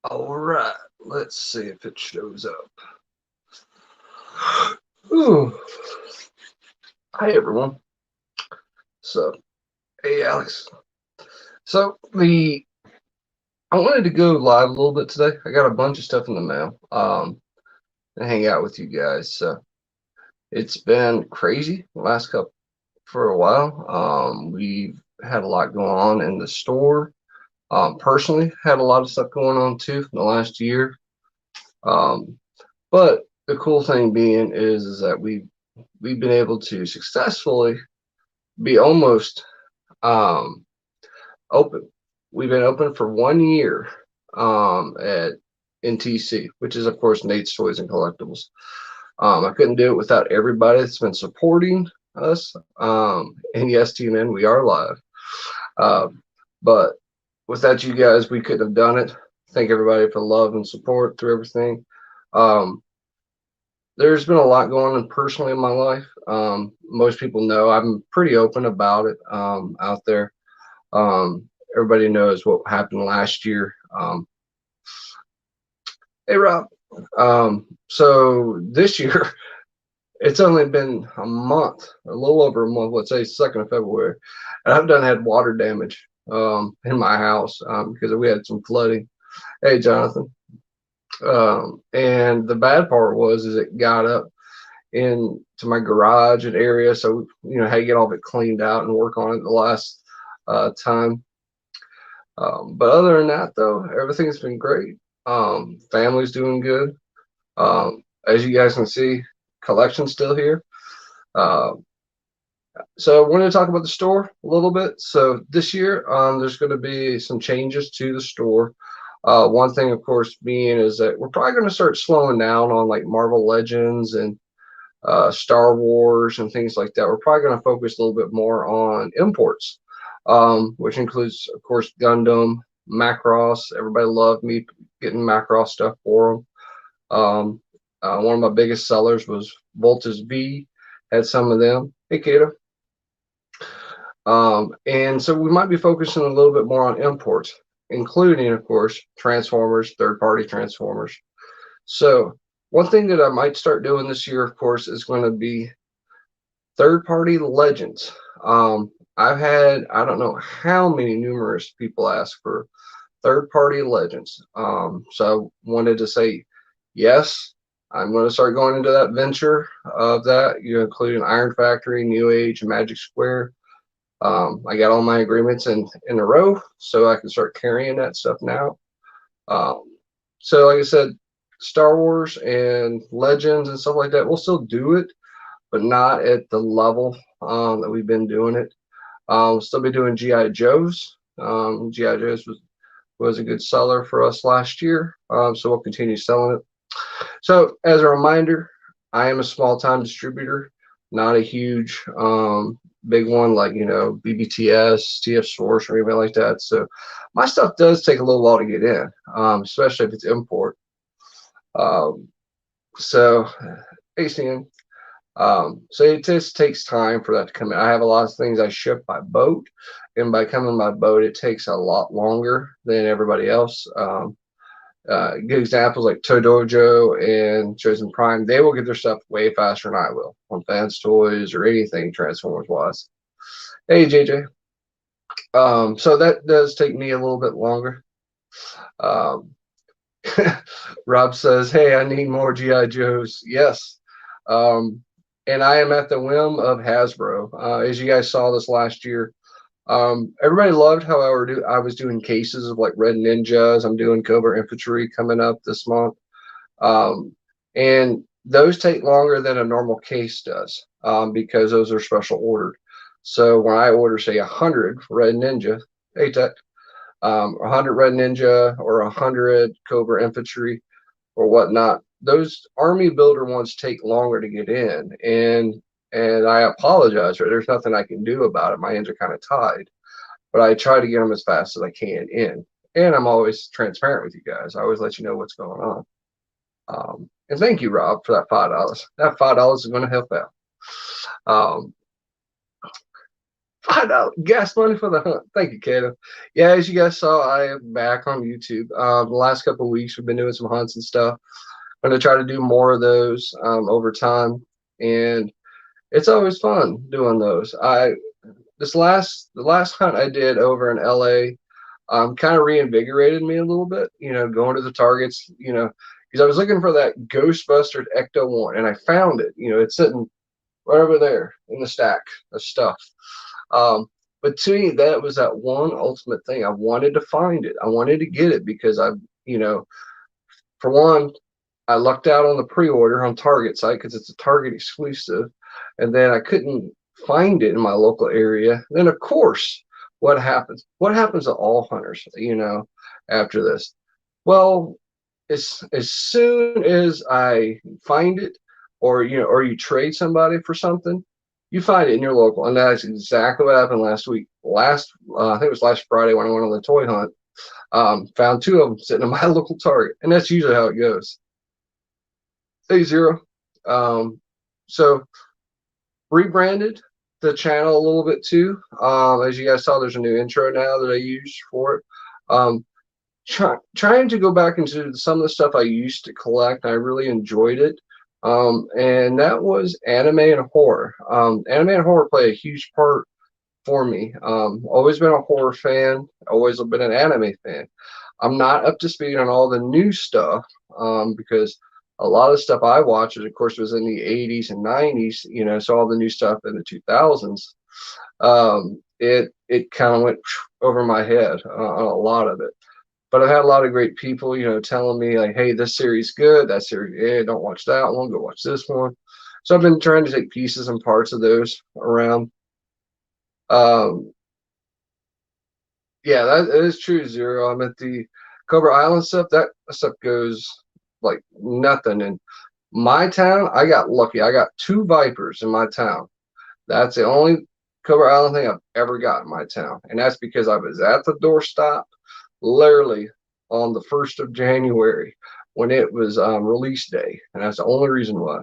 All right, let's see if it shows up. Ooh. Hi everyone. So, hey Alex. So I wanted to go live a little bit today. I got a bunch of stuff in the mail. And hang out with you guys. So it's been crazy the last couple for a while. We've had a lot going on in the store. Personally, had a lot of stuff going on too in the last year. Um, but the cool thing being is that we've been able to successfully be almost um, open. We've been open for 1 year at NTC, which is of course Nate's Toys and Collectibles. I couldn't do it without everybody that's been supporting us. And yes, tune in, we are live. But without you guys, we couldn't have done it. Thank everybody for love and support through everything. Um, there's been a lot going on personally in my life. Most people know I'm pretty open about it out there. Everybody knows what happened last year. Hey, Rob. So this year, it's only been a month, a little over a month, let's say 2nd of February, and I've done had water damage in my house because we had some flooding. Hey, Jonathan. And the bad part was is it got up into my garage and area, so had to get all of it cleaned out and work on it the last time. But other than that, though, everything's been great. Family's doing good. As you guys can see, collection's still here. Uh, so I wanted to talk about the store a little bit. So this year, there's going to be some changes to the store. One thing, of course, being is that we're probably going to start slowing down on like Marvel Legends and Star Wars and things like that. We're probably going to focus a little bit more on imports, which includes, of course, Gundam, Macross. Everybody loved me getting Macross stuff for them. One of my biggest sellers was Voltus V. Had some of them. Hey, Kato. And so we might be focusing a little bit more on imports, including, of course, Transformers, third-party Transformers. So one thing that I might start doing this year, of course, is going to be third-party Legends. I've had, I don't know how many numerous people ask for third-party Legends. So I wanted to say, yes, I'm going to start going into that venture of that, including Iron Factory, New Age, and Magic Square. I got all my agreements in a row, so I can start carrying that stuff now. So like I said, Star Wars and Legends and stuff like that, we'll still do it, but not at the level that we've been doing it. We'll still be doing GI Joes. GI Joes was a good seller for us last year, so we'll continue selling it. So as a reminder, I am a small-time distributor, not a huge big one like BBTS, TF Source, or anything like that. So my stuff does take a little while to get in, especially if it's import. So ACN. So it just takes time for that to come in. I have a lot of things I ship by boat, and by coming by boat, it takes a lot longer than everybody else. Good examples like Todojo and Chosen Prime, they will get their stuff way faster than I will on Fans Toys or anything Transformers wise. Hey JJ. So that does take me a little bit longer. Um, Rob says, "Hey, I need more GI Joes." Yes, and I am at the whim of Hasbro. As you guys saw this last year, everybody loved how I was doing cases of like Red Ninjas. I'm doing Cobra Infantry coming up this month. And those take longer than a normal case does because those are special ordered. So when I order, say, 100 Red Ninja, hey, Tech, 100 Red Ninja or 100 Cobra Infantry or whatnot, those army builder ones take longer to get in. And I apologize, there's nothing I can do about it. My hands are kind of tied, but I try to get them as fast as I can in. And I'm always transparent with you guys. I always let you know what's going on. And thank you, Rob, for that $5. That $5 is going to help out. I know, gas money for the hunt. Thank you, Kato. Yeah, as you guys saw, I am back on YouTube. The last couple of weeks, we've been doing some hunts and stuff. I'm going to try to do more of those over time, and it's always fun doing those. The last hunt I did over in LA kind of reinvigorated me a little bit, going to the targets, because I was looking for that Ghostbusters Ecto 1 and I found it. It's sitting right over there in the stack of stuff. Um, but to me, that was that one ultimate thing. I wanted to find it. I wanted to get it because for one, I lucked out on the pre-order on Target site because it's a Target exclusive, and then I couldn't find it in my local area. Then, of course, what happens? What happens to all hunters? After this, well, as soon as I find it, or you trade somebody for something, you find it in your local, and that's exactly what happened last week. I think it was last Friday when I went on the toy hunt. Found two of them sitting in my local Target, and that's usually how it goes. Hey, Zero. So rebranded the channel a little bit too. As you guys saw, there's a new intro now that I use for it. Trying to go back into some of the stuff I used to collect. I really enjoyed it. And that was anime and horror. Anime and horror play a huge part for me. Always been a horror fan, always been an anime fan. I'm not up to speed on all the new stuff because a lot of stuff I watched, of course, was in the 80s and 90s, so all the new stuff in the 2000s, it kind of went over my head on a lot of it. But I've had a lot of great people, telling me like, hey, this series good, that series, yeah, don't watch that one, go watch this one. So I've been trying to take pieces and parts of those around. Yeah, that is true, Zero. I'm at the Cobra Island stuff. That stuff goes like nothing. In my town, I got lucky. I got two Vipers in my town. That's the only Cobra Island thing I've ever got in my town. And that's because I was at the doorstop literally on the 1st of January when it was release day. And that's the only reason why.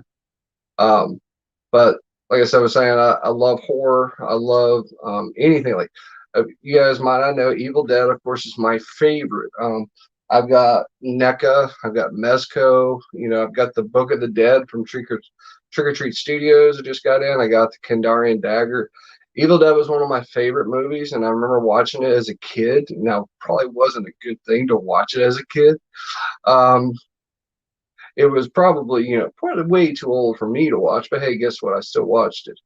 But like I said, I was saying, I love horror. I love anything like you guys might not know. Evil Dead, of course, is my favorite. I've got NECA, I've got Mezco, I've got the Book of the Dead from Trick or Treat Studios. I just got in. I got the Kandarian Dagger. Evil Dead was one of my favorite movies, and I remember watching it as a kid. Now, probably wasn't a good thing to watch it as a kid. It was probably, probably way too old for me to watch, but hey, guess what? I still watched it.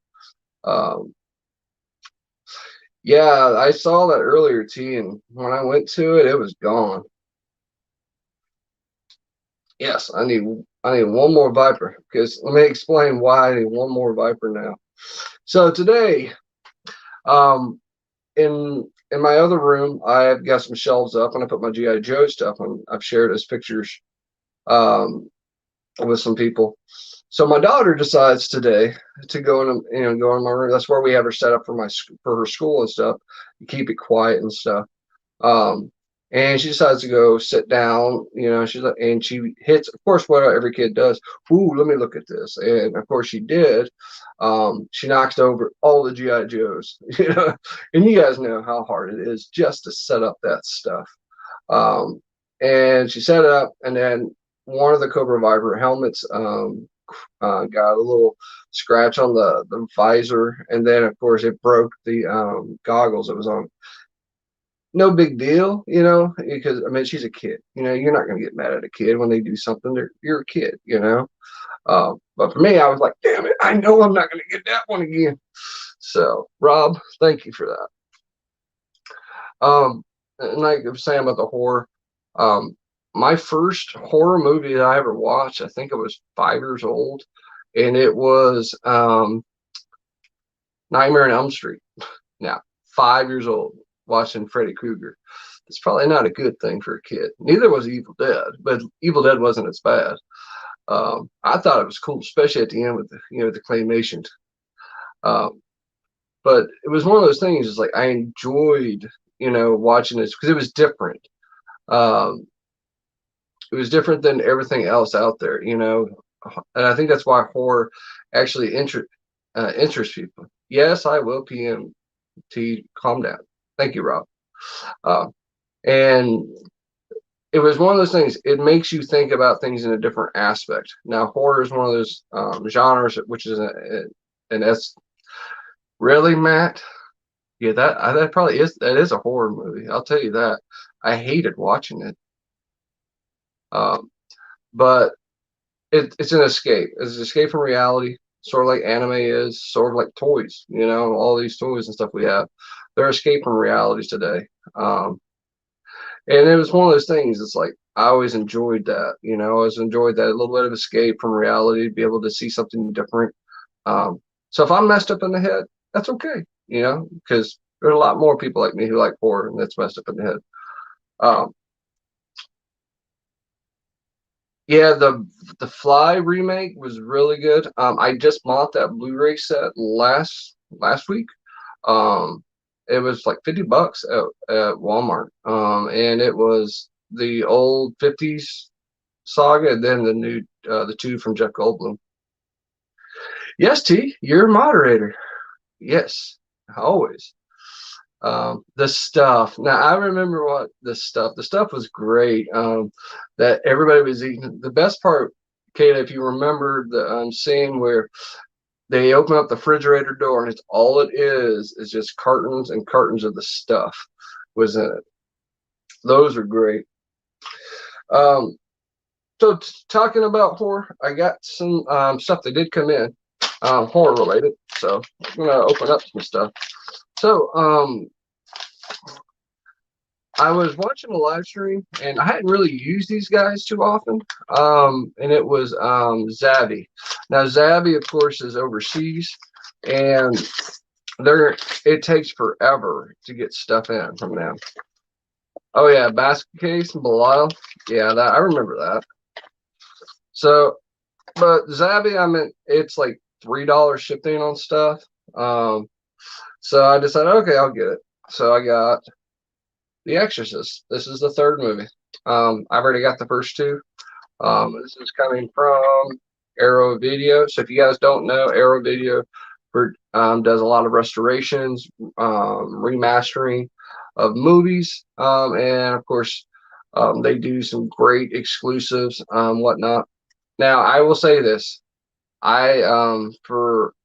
Yeah, I saw that earlier, T, and when I went to it, it was gone. Yes, I need one more Viper, because let me explain why I need one more Viper now. So today, in my other room, I've got some shelves up, and I put my GI Joe stuff on. I've shared as pictures with some people. So my daughter decides today to go in my room. That's where we have her set up for her school and stuff. Keep it quiet and stuff. And she decides to go sit down. And she hits, of course, what every kid does. Ooh, let me look at this. And of course she did. She knocks over all the GI Joes. And you guys know how hard it is just to set up that stuff. And she set it up, and then one of the Cobra Viper helmets got a little scratch on the visor, and then of course it broke the goggles it was on. No big deal, because I mean she's a kid. You're not gonna get mad at a kid when they do something. You're a kid, But for me, I was like, damn it, I know I'm not gonna get that one again. So Rob, thank you for that. And like I was saying about the horror, my first horror movie that I ever watched, I think I was 5 years old, and it was Nightmare on Elm Street. Now, 5 years old, watching Freddy Krueger. It's probably not a good thing for a kid. Neither was Evil Dead, but Evil Dead wasn't as bad. I thought it was cool, especially at the end with the claymation. But it was one of those things. It's like I enjoyed watching this because it was different. It was different than everything else out there, and I think that's why horror actually interests people. Yes, I will PM T, calm down. Thank you, Rob. And it was one of those things. It makes you think about things in a different aspect. Now, horror is one of those genres, which is an S. Really, Matt? Yeah, that probably is, that is a horror movie. I'll tell you that. I hated watching it. But it's an escape. It's an escape from reality, sort of like anime is, sort of like toys. You know, all these toys and stuff we have, they're escape from realities today. And it was one of those things. It's like I always enjoyed that. You know, I always enjoyed that, a little bit of escape from reality, be able to see something different. So if I'm messed up in the head, that's okay. You know, because there's a lot more people like me who like horror and that's messed up in the head. Um, Yeah, the Fly remake was really good. I just bought that Blu-ray set last week. Um, it was like $50 at Walmart. And it was the old '50s saga and then the new the two from Jeff Goldblum. Yes, T, you're a moderator. Yes, always. The stuff. Now I remember what the stuff was great. That everybody was eating. The best part, Kate, if you remember the scene where they open up the refrigerator door and it's all it is just cartons and cartons of the stuff was in it. Those are great. Um, so talking about horror, I got some stuff that did come in, horror related. So I'm gonna open up some stuff. So I was watching a live stream and I hadn't really used these guys too often. And it was Zavi. Now Zavi, of course, is overseas and it takes forever to get stuff in from them. Oh yeah, basket case and Belial. Yeah, that I remember that. So but Zavi, I mean it's like $3 shipping on stuff. So I decided, okay, I'll get it. So I got The Exorcist. This is the third movie. I've already got the first two. This is coming from Arrow Video. So if you guys don't know, Arrow Video does a lot of restorations, remastering of movies, and of course, they do some great exclusives, whatnot. Now, I will say this: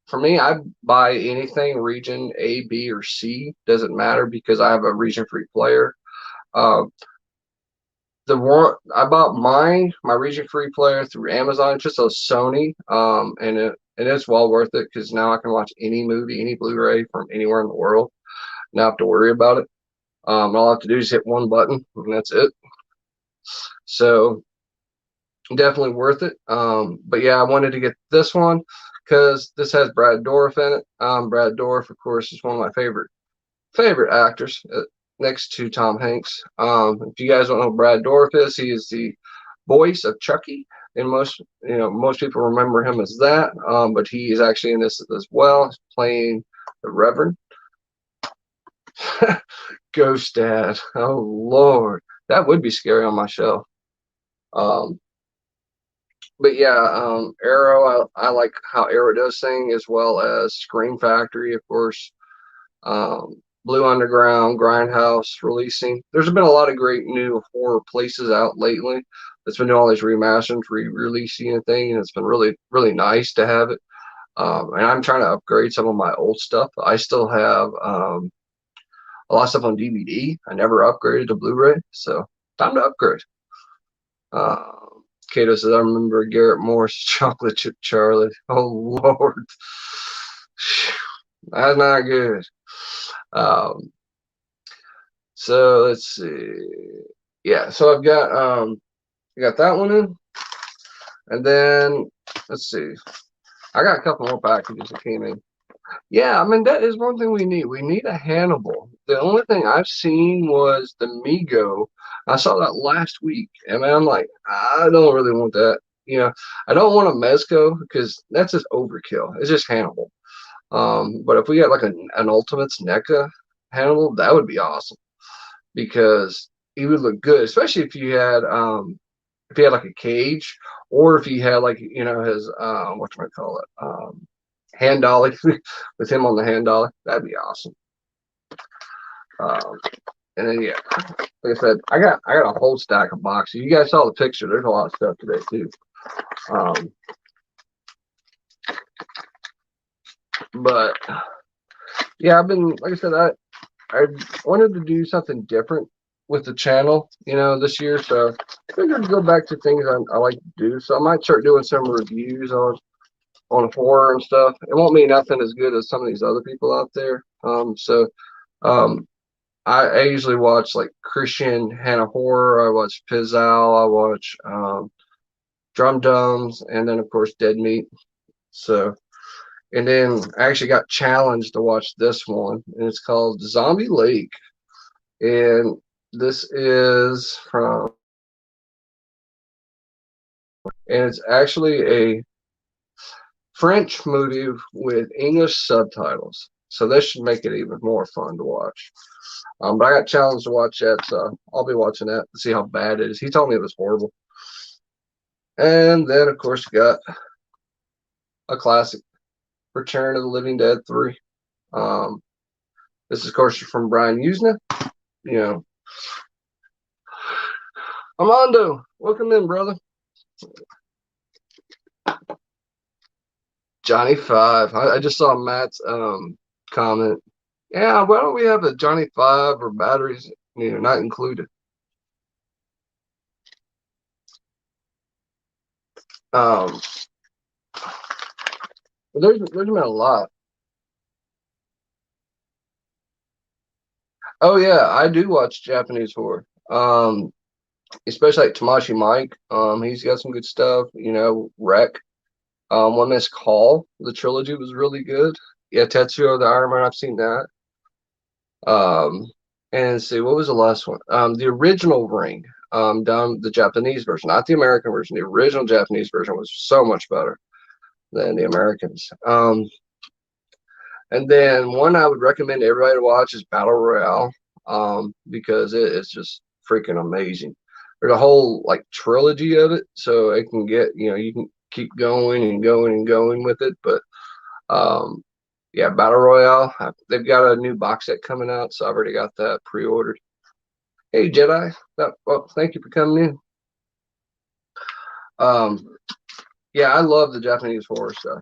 for me, I buy anything region A, B, or C. Doesn't matter because I have a region free player. Uh, the one I bought my region free player through Amazon, just a Sony, and it's well worth it because now I can watch any movie, any Blu-ray from anywhere in the world. Not have to worry about it. All I have to do is hit one button and that's it. So definitely worth it. But yeah, I wanted to get this one because this has Brad Dourif in it. Brad Dourif, of course, is one of my favorite actors, next to Tom Hanks. If you guys don't know who Brad Dourif is, he is the voice of Chucky, and most people remember him as that. But he is actually in this as well, playing the Reverend. Ghost Dad. Oh Lord, that would be scary on my show. But yeah, Arrow. I like how Arrow does things, as well as Scream Factory, of course. Blue Underground, Grindhouse releasing. There's been a lot of great new horror places out lately that's been doing all these remasters, re-releasing and thing, and it's been really, really nice to have it. And I'm trying to upgrade some of my old stuff. I still have a lot of stuff on DVD. I never upgraded to Blu-ray, so time to upgrade. Kato says, I remember Garrett Morris, Chocolate Chip Charlie. Oh, Lord. That's not good. So let's see. Yeah, so I got that one in. And then let's see. I got a couple more packages that came in. Yeah, I mean that is one thing we need. We need a Hannibal. The only thing I've seen was the Migo. I saw that last week, and man, I'm like, I don't really want that. I don't want a Mezco because that's just overkill. It's just Hannibal. But if we got like an Ultimates NECA Hannibal, that would be awesome because he would look good, especially if he had like a cage, or if he had like his whatchamacallit, hand dolly with him on the hand dolly. That'd be awesome. And then yeah, like I said, I got a whole stack of boxes. You guys saw the picture. There's a lot of stuff today too. Um, but yeah, I've been like I said, I wanted to do something different with the channel, this year. So I figured to go back to things I like to do. So I might start doing some reviews on horror and stuff. It won't be nothing as good as some of these other people out there. Um, I usually watch like Christian Hannah Horror. I watch Pizzal. I watch Drum Dums, and then of course Dead Meat. So, and then I actually got challenged to watch this one, and it's called Zombie Lake, and this is from, and it's actually a French movie with English subtitles. So this should make it even more fun to watch. But I got challenged to watch that, so I'll be watching that to see how bad it is. He told me it was horrible. And then, of course, got a classic, Return of the Living Dead 3. Um, this is, of course, from Brian Usna. You know, Armando, welcome in, brother. Johnny Five. I just saw Matt's comment. Yeah, why don't we have a Johnny Five or batteries, not included? Um, there's been a lot. Oh yeah, I do watch Japanese horror. Especially like Tamashi Mike. He's got some good stuff. Wreck. One Miss Call. The trilogy was really good. Yeah, Tetsuo the Iron Man. I've seen that. Um, and see, what was the last one? The original Ring. Done the Japanese version, not the American version. The original Japanese version was so much better than the Americans. And then one I would recommend everybody to watch is Battle Royale, because it's just freaking amazing. There's a whole like trilogy of it, so it can get you can keep going and going and going with it. But yeah, Battle Royale. They've got a new box set coming out, so I've already got that pre-ordered. Hey Jedi, well, thank you for coming in. Um, yeah, I love the Japanese horror stuff.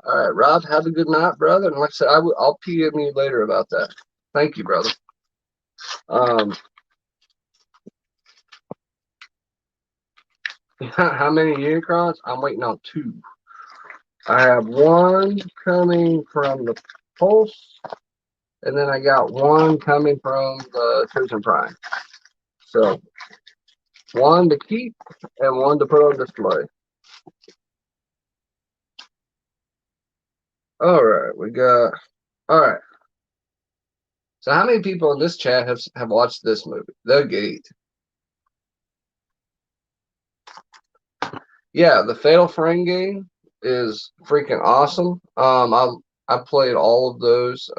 All right, Rob, have a good night, brother. And like I said, I'll PM you later about that. Thank you, brother. Um, how many Unicrons? I'm waiting on 2. I have one coming from the Pulse, and then I got one coming from the Chosen Prime. So one to keep and one to put on display. All right, we got. All right. So how many people in this chat have watched this movie, The Gate? Yeah, the Fatal Frame game is freaking awesome. I played all of those.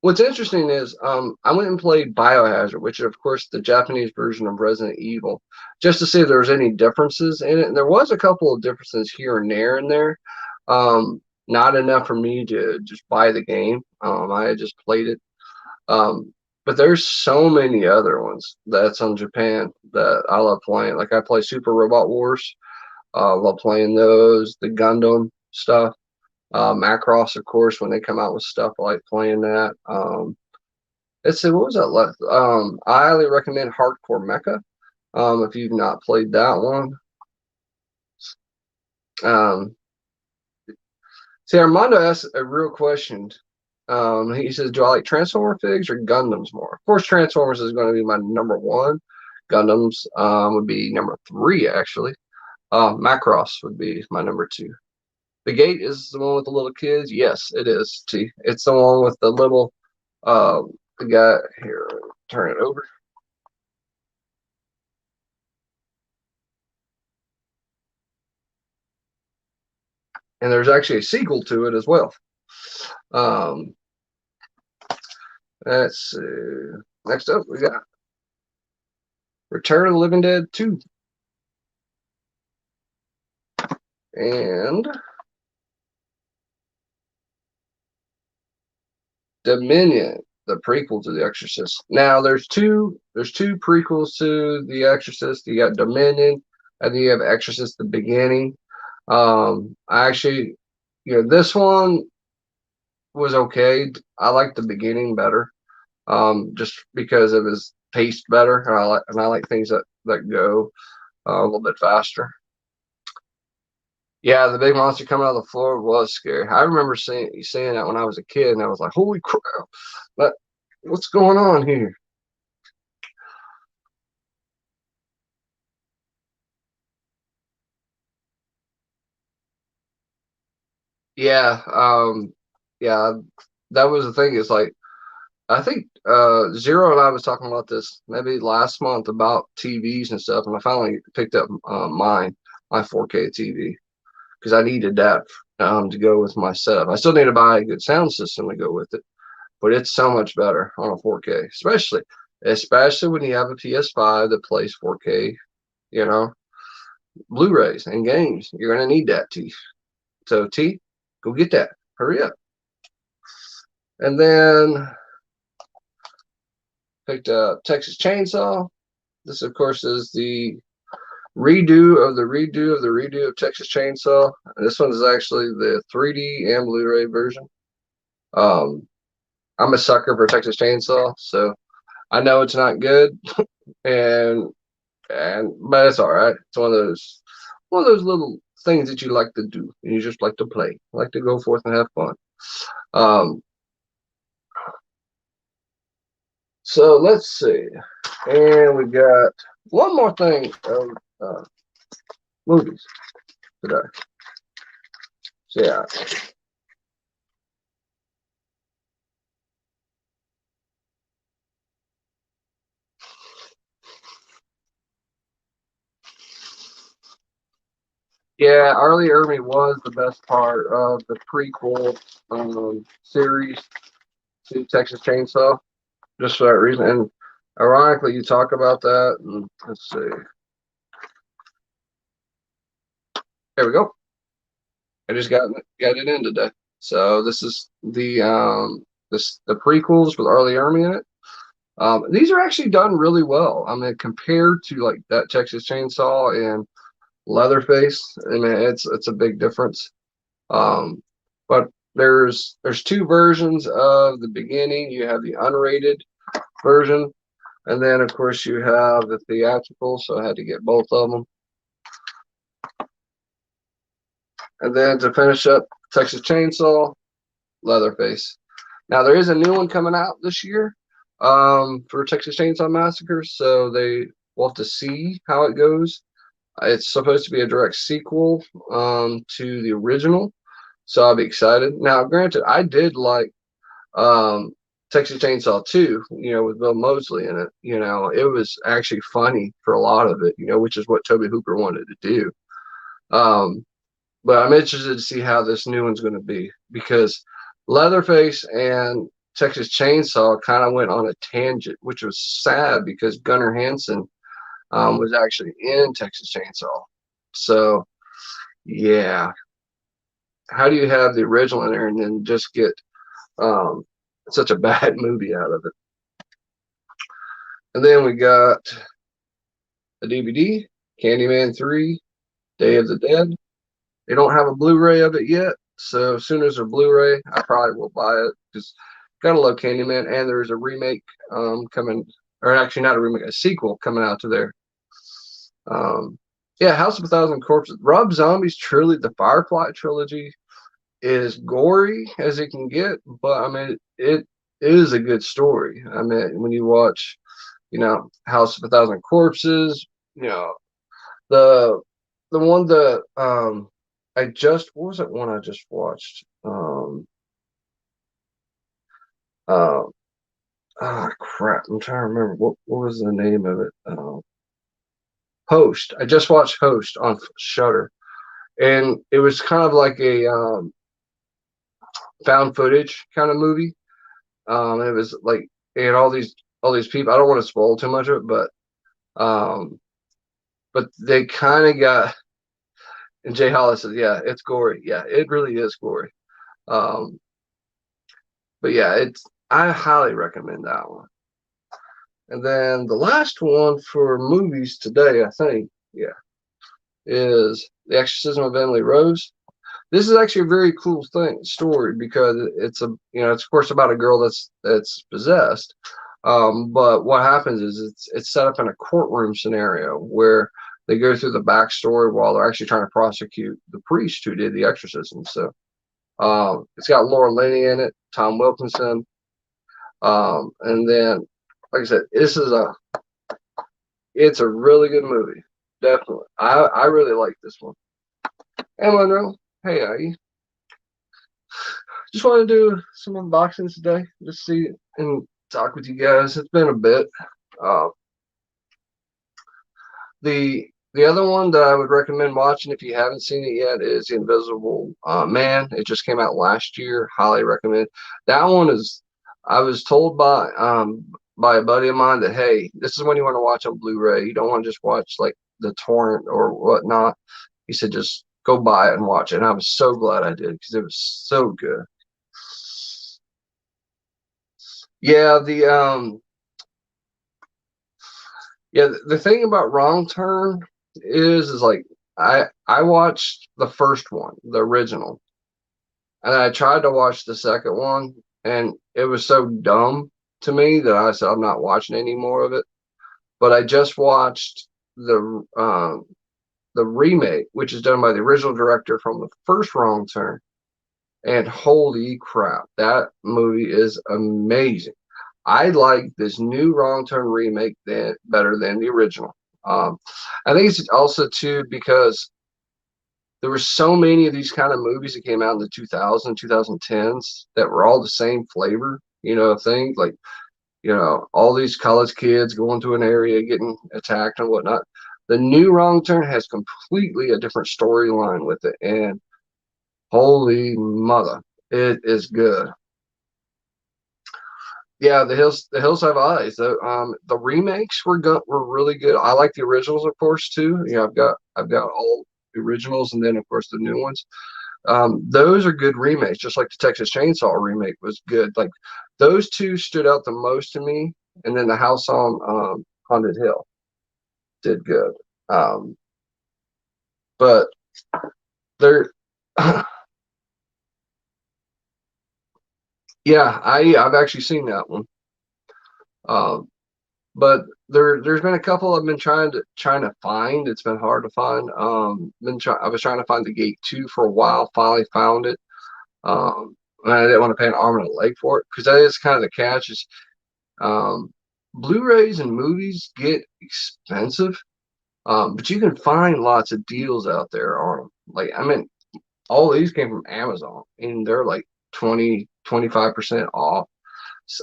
What's interesting is I went and played Biohazard, which is of course the Japanese version of Resident Evil, just to see if there was any differences in it. And there was a couple of differences here and there and there. Not enough for me to just buy the game. I had just played it. But there's so many other ones that's on Japan that I love playing. Like I play Super Robot Wars. Love playing those. The Gundam stuff. Macross, of course, when they come out with stuff, I like playing that. Let's see, what was that left? I highly recommend Hardcore Mecha. If you've not played that one. See, Armando asked a real question. He says, "Do I like Transformer figs or Gundams more?" Of course, Transformers is going to be my number 1. Gundams would be number 3, actually. Macross would be my number 2. The Gate is the one with the little kids. Yes, it is. T. It's the one with the little the guy here. Turn it over. And there's actually a sequel to it as well. Um, let's see. Next up, we got Return of the Living Dead 2. and Dominion, the prequel to The Exorcist. Now there's two prequels to The Exorcist. You got Dominion, and then you have Exorcist the Beginning. I actually, this one was okay. I like the beginning better, just because it was paced better, and I like things that go a little bit faster. Yeah, the big monster coming out of the floor was scary. I remember seeing that when I was a kid, and I was like, "Holy crap! But what's going on here?" Yeah, yeah, that was the thing. It's like I think Zero and I was talking about this maybe last month about TVs and stuff, and I finally picked up my 4K TV because I needed that to go with my setup. I still need to buy a good sound system to go with it, but it's so much better on a 4K, especially when you have a PS5 that plays 4K. You know, Blu-rays and games. You're gonna need that, T. So T, go get that. Hurry up. And then picked up Texas Chainsaw. This, of course, is the redo of the redo of the redo of Texas Chainsaw. And this one is actually the 3D and Blu-ray version. Um, I'm a sucker for Texas Chainsaw, so I know it's not good, and but it's all right. It's one of those little things that you like to do, and you just like to play, like to go forth and have fun. Um, so let's see, and we got one more thing of movies today. So yeah, yeah, Early Irving was the best part of the prequel series to Texas Chainsaw, just for that reason. And ironically, you talk about that. And let's see. There we go. I just got it in today. So this is the prequels with Early Ermy in it. These are actually done really well. I mean, compared to like that Texas Chainsaw and Leatherface, I mean it's a big difference. Um, but there's two versions of the beginning. You have the unrated version, and then of course you have the theatrical. So I had to get both of them. And then to finish up, Texas Chainsaw, Leatherface. Now there is a new one coming out this year for Texas Chainsaw Massacre, so will have to see how it goes. It's supposed to be a direct sequel to the original, so I'll be excited. Now, granted, I did like um, Texas Chainsaw 2, with Bill Moseley in it. It was actually funny for a lot of it, which is what Toby Hooper wanted to do. Um, but I'm interested to see how this new one's going to be because Leatherface and Texas Chainsaw kind of went on a tangent, which was sad because Gunnar Hansen was actually in Texas Chainsaw. So, yeah, how do you have the original in there and then just get um, such a bad movie out of it? And then we got a DVD, Candyman 3, Day of the Dead. They don't have a Blu-ray of it yet, so as soon as there's a Blu-ray, I probably will buy it because gotta love Candyman. And there's a remake coming, or actually not a remake, a sequel coming out to there. Yeah, House of a Thousand Corpses. Rob Zombie's truly the Firefly trilogy is gory as it can get, but I mean it is a good story. I mean when you watch, House of a Thousand Corpses, the the one that I just what was it one I just watched? Uh Crap, I'm trying to remember what was the name of it. Host. I just watched Host on Shudder, and it was kind of like a found footage kind of movie. It was like and all these people. I don't want to spoil too much of it, but they kind of got And Jay Hollis says, yeah, it's gory. Yeah, it really is gory. Um, but yeah, I highly recommend that one. And then the last one for movies today, I think, yeah, is The Exorcism of Emily Rose. This is actually a very cool story because it's it's of course about a girl that's possessed. But what happens is it's set up in a courtroom scenario where they go through the backstory while they're actually trying to prosecute the priest who did the exorcism. So it's got Laura Linney in it, Tom Wilkinson, and then like I said, it's a really good movie. Definitely, I really like this one. And Monroe, hey, how you? Just want to do some unboxings today, just see and talk with you guys. It's been a bit. Uh, the other one that I would recommend watching if you haven't seen it yet is The Invisible Man. It just came out last year. Highly recommend. That one is. I was told by a buddy of mine that hey, this is when you want to watch on Blu-ray. You don't want to just watch like the torrent or whatnot. He said just go buy it and watch it. And I was so glad I did because it was so good. Yeah, the thing about Wrong Turn is like I watched the first one, the original, and I tried to watch the second one, and it was so dumb to me that I said I'm not watching any more of it. But I just watched the remake, which is done by the original director from the first Wrong Turn, and holy crap, that movie is amazing. I like this new Wrong Turn remake better than the original. Um, I think it's also too because there were so many of these kind of movies that came out in the 2010s that were all the same flavor, thing like, all these college kids going to an area getting attacked and whatnot. The new Wrong Turn has completely a different storyline with it, and holy mother, it is good. Yeah, the Hills Have Eyes. The remakes were really good. I like the originals, of course, too. I've got all the originals, and then of course the new ones. Those are good remakes, just like the Texas Chainsaw remake was good. Like those two stood out the most to me, and then the House on Haunted Hill did good. But they're yeah, I've actually seen that one. Um, but there's been a couple I've been trying to find. It's been hard to find. I was trying to find The Gate 2 for a while. Finally found it. And I didn't want to pay an arm and a leg for it because that is kind of the catch. Is um, Blu-rays and movies get expensive, but you can find lots of deals out there on them. Like I mean, all these came from Amazon, and they're like 25% off.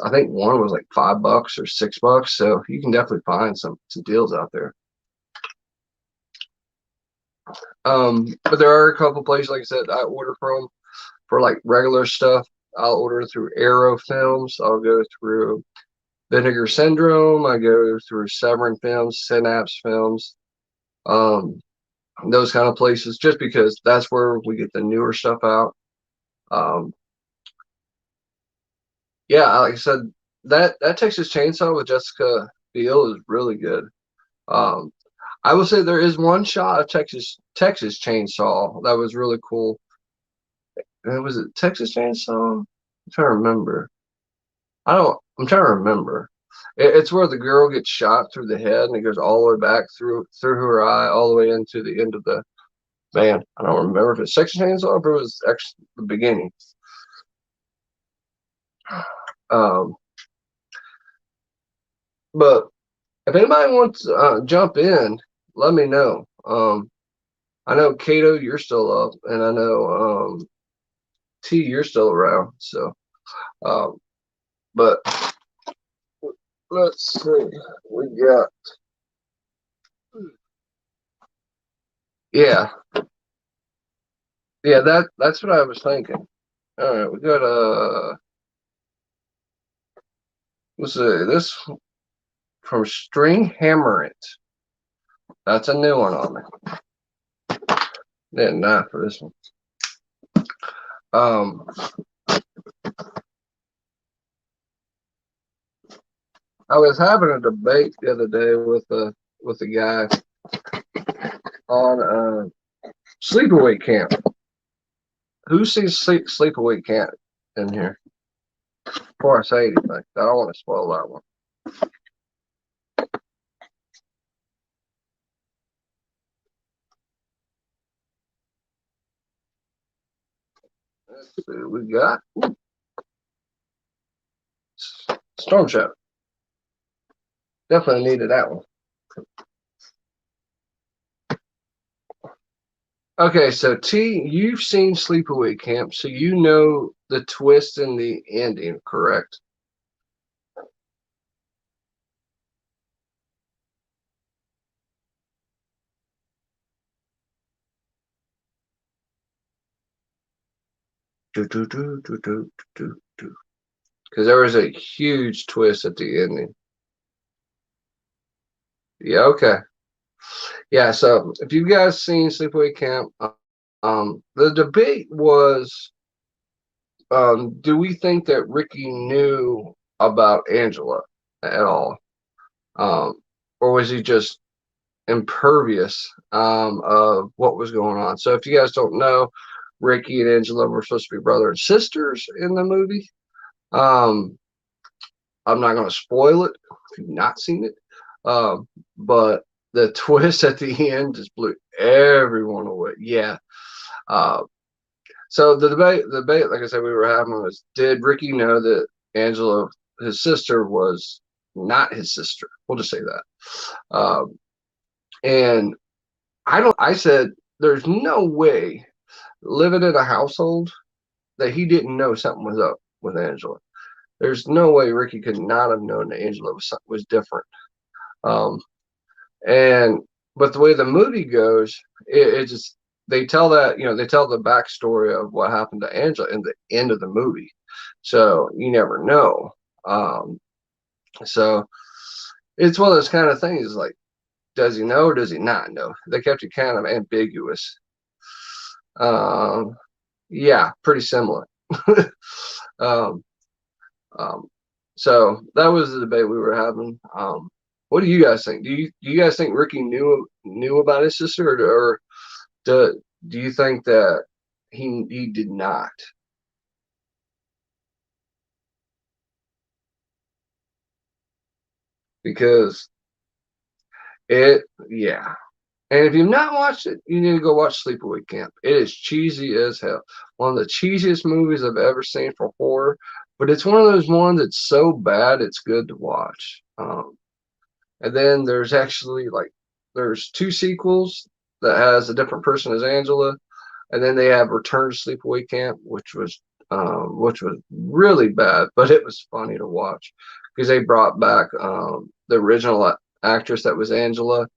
I think one was like $5 or $6, so you can definitely find some deals out there. But there are a couple places, like I said, I order from for like regular stuff. I'll order through Arrow Films. I'll go through Vinegar Syndrome. I go through Severin Films, Synapse Films, um, those kind of places, just because that's where we get the newer stuff out. Um, yeah, like I said, that Texas Chainsaw with Jessica Biel is really good. Um, I will say there is one shot of Texas Chainsaw that was really cool. And was it Texas Chainsaw? I'm trying to remember. I'm trying to remember. It's where the girl gets shot through the head and it goes all the way back through her eye, all the way into the end of the man. I don't remember if it's Texas Chainsaw or if it was actually the beginning. Um, but if anybody wants to jump in, let me know. I know Cato, you're still up, and I know T, you're still around. So, um, but let's see, we got yeah, yeah. That's what I was thinking. All right, we got let's see this from String Hammer It. That's a new one on me. Yeah, not for this one. Um, I was having a debate the other day with a guy on sleepaway camp. Who sees sleepaway camp in here? Before I say anything, I don't want to spoil that one. Let's see what we got. Storm Shadow. Definitely needed that one. Okay, so T, you've seen Sleepaway Camp, so you know the twist in the ending, correct? Do do do do do do do. Because there was a huge twist at the ending. Yeah, okay. Yeah, so if you guys seen Sleepaway Camp, the debate was, do we think that Ricky knew about Angela at all? Or was he just impervious of what was going on? So if you guys don't know, Ricky and Angela were supposed to be brother and sisters in the movie. Um, I'm not going to spoil it if you've not seen it. But the twist at the end just blew everyone away. Yeah. Uh, so the debate, like I said, we were having was, did Ricky know that Angela, his sister, was not his sister? We'll just say that. And I said, there's no way living in a household that he didn't know something was up with Angela. There's no way Ricky could not have known that Angela was different. Um, and but the way the movie goes, it just they tell that they tell the backstory of what happened to Angela in the end of the movie, so you never know. Um, so it's one of those kind of things like, does he know or does he not know? They kept it kind of ambiguous. Um, yeah, pretty similar. um, um, so that was the debate we were having. What do you guys think? Do you guys think Ricky knew about his sister, or do you think that he did not? Because yeah. And if you've not watched it, you need to go watch Sleepaway Camp. It is cheesy as hell. One of the cheesiest movies I've ever seen for horror, but it's one of those ones that's so bad it's good to watch. And then there's two sequels that has a different person as Angela, and then they have Return to Sleepaway Camp, which was really bad, but it was funny to watch because they brought back the original actress that was Angela,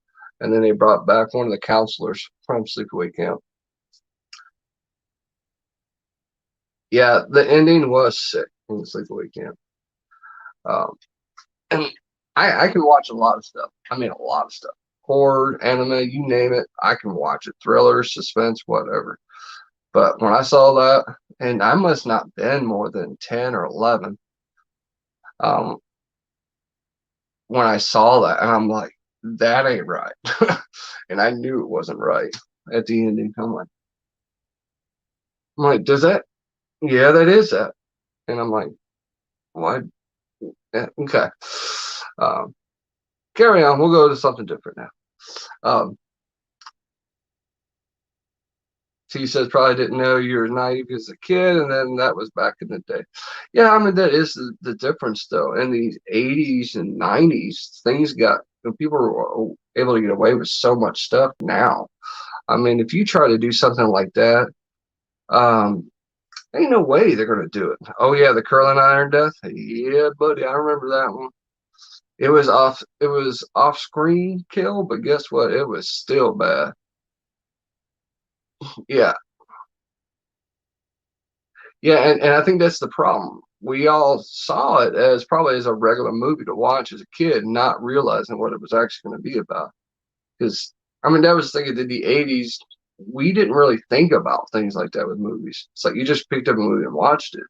and then they brought back one of the counselors from Sleepaway Camp. Yeah, the ending was sick in Sleepaway Camp. Um, and I can watch a lot of stuff. I mean, a lot of stuff. Horror, anime, you name it, I can watch it. Thriller, suspense, whatever. But when I saw that, and I must not been more than 10 or 11, um, when I saw that, and I'm like, that ain't right. And I knew it wasn't right at the ending. I'm like, does that? Yeah, that is that. And I'm like, what? Yeah, okay. Um, carry on. We'll go to something different now. Um, T says probably didn't know you were naive as a kid, and then that was back in the day. Yeah, I mean that is the difference though. In the 80s and 90s, things got people were able to get away with so much stuff now. I mean, if you try to do something like that, um, ain't no way they're gonna do it. Oh yeah, the curling iron death. Yeah, buddy, I remember that one. It was off screen kill, but guess what? It was still bad. Yeah, yeah, and I think that's the problem. We all saw it as probably as a regular movie to watch as a kid, not realizing what it was actually going to be about. Because I mean, that was thinking in the 80s. we didn't really think about things like that with movies. It's like you just picked up a movie and watched it.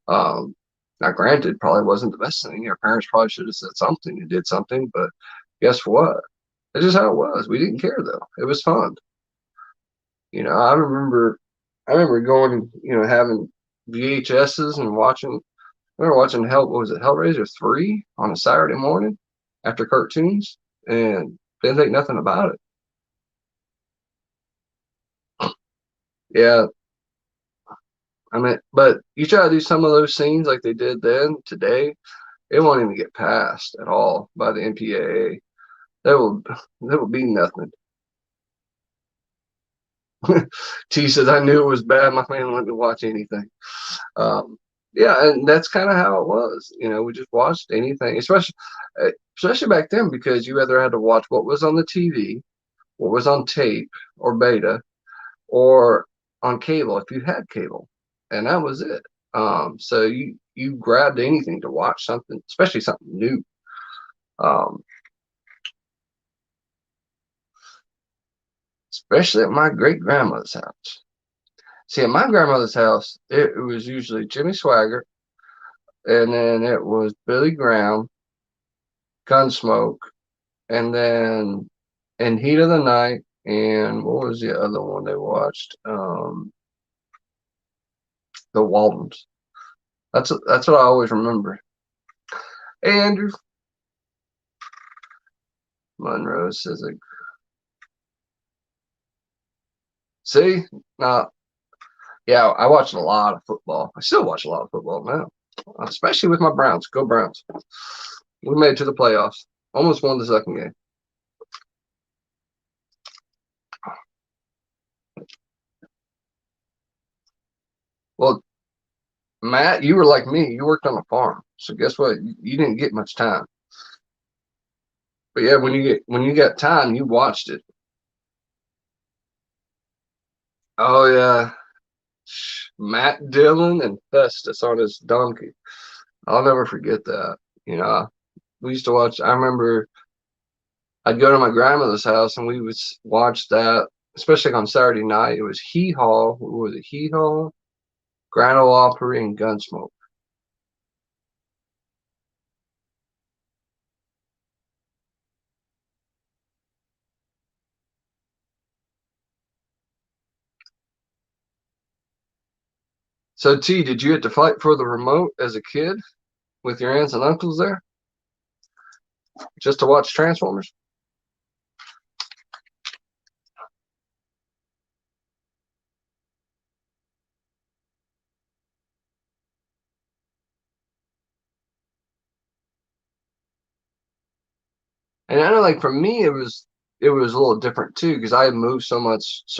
Now, granted, probably wasn't the best thing. Our parents probably should have said something and did something, but guess what? That's just how it was. We didn't care though. It was fun. I remember going, having VHSs and watching. I remember watching what was it, Hellraiser 3 on a Saturday morning after cartoons, and didn't think nothing about it. Yeah, I mean, but you try to do some of those scenes like they did then today, it won't even get passed at all by the MPAA. There will be nothing. T says, I knew it was bad. My family wouldn't let me watch anything. Um, yeah, and that's kind of how it was. We just watched anything, especially back then, because you either had to watch what was on the TV, what was on tape or beta, or on cable if you had cable, and that was it. So you grabbed anything to watch something, especially something new. Um, Especially at my great grandmother's house. See, at my grandmother's house, it was usually Jimmy Swagger, and then it was Billy Graham, Gunsmoke, and then In Heat of the Night, and what was the other one they watched? The Waltons. That's what I always remember. Hey, Andrew. Monroe says, see, now, yeah, I watched a lot of football. I still watch a lot of football now, especially with my Browns. Go Browns. We made it to the playoffs. Almost won the second game. Well, Matt, you were like me. You worked on a farm. So guess what? You didn't get much time. But yeah, when you got time, you watched it. Oh yeah. Matt Dillon and Festus on his donkey. I'll never forget that. We used to watch. I remember I'd go to my grandmother's house and we would watch that, especially on Saturday night. It was Hee Haw. What was it? Hee Haw, Grand Ole Opry, and Gunsmoke. So T, did you have to fight for the remote as a kid with your aunts and uncles there just to watch Transformers? And I know, like for me, it was a little different too because I had moved so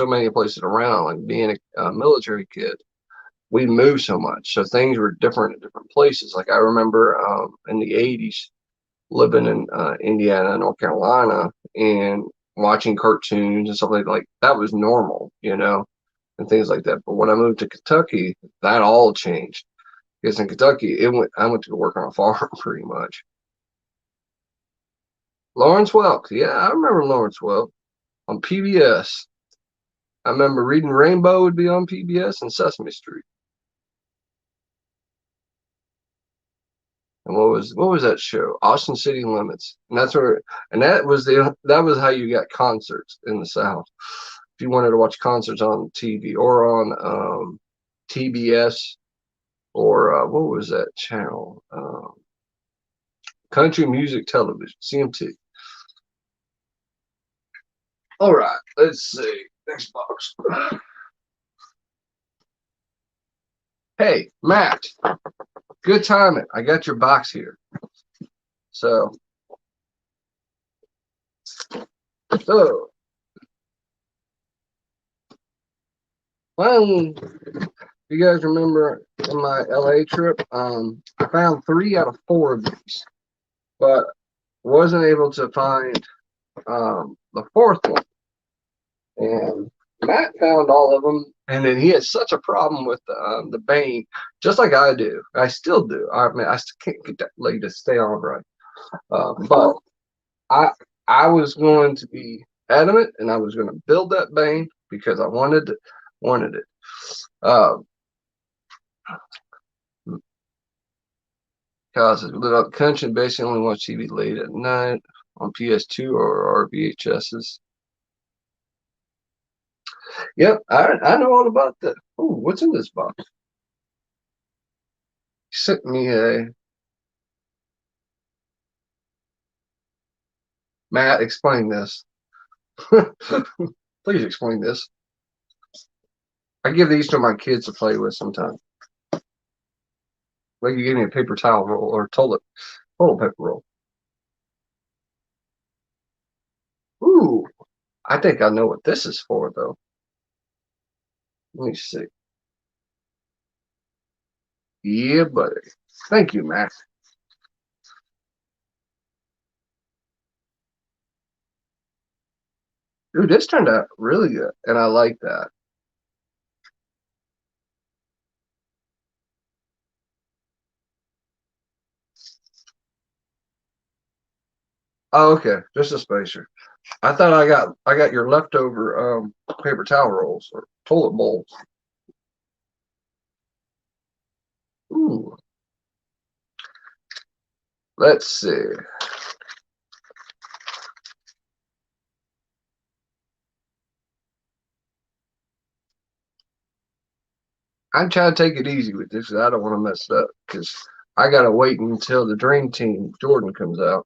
many places around. Like being a military kid, we moved so much, so things were different in different places. Like I remember in the '80s living in Indiana, North Carolina, and watching cartoons and stuff like that was normal, and things like that. But when I moved to Kentucky, that all changed because in Kentucky, I went to go work on a farm pretty much. Lawrence Welk. Yeah, I remember Lawrence Welk on PBS. I remember reading Rainbow would be on PBS and Sesame Street. And what was that show? Austin City Limits. And that was how you got concerts in the South. If you wanted to watch concerts on TV or on TBS or what was that channel? Country Music Television, CMT. All right, let's see. Next box. Hey, Matt, good timing. I got your box here. So, well, you guys remember in my LA trip, I found 3 out of 4 of these, but wasn't able to find the 4th one. And Matt found all of them, and then he has such a problem with the Bane, just like I do. I still do. I mean, I still can't get that leg to stay on right. But I was going to be adamant, and I was going to build that Bane. because I wanted it. Uh, Cause I live out the country and basically only watch TV late at night on PS2 or VHSs. Yep, I know all about that. Oh, what's in this box? He sent me a Matt. Explain this. Please explain this. I give these to my kids to play with sometimes. Like you gave me a paper towel roll or toilet paper roll. Ooh, I think I know what this is for though. Let me see. Yeah, buddy. Thank you, Matt. Dude, this turned out really good, and I like that. Oh, okay, just a spacer. I thought I got your leftover paper towel rolls or toilet bowls. Ooh, let's see. I'm trying to take it easy with this. I don't want to mess it up because I gotta wait until the Dream Team Jordan comes out.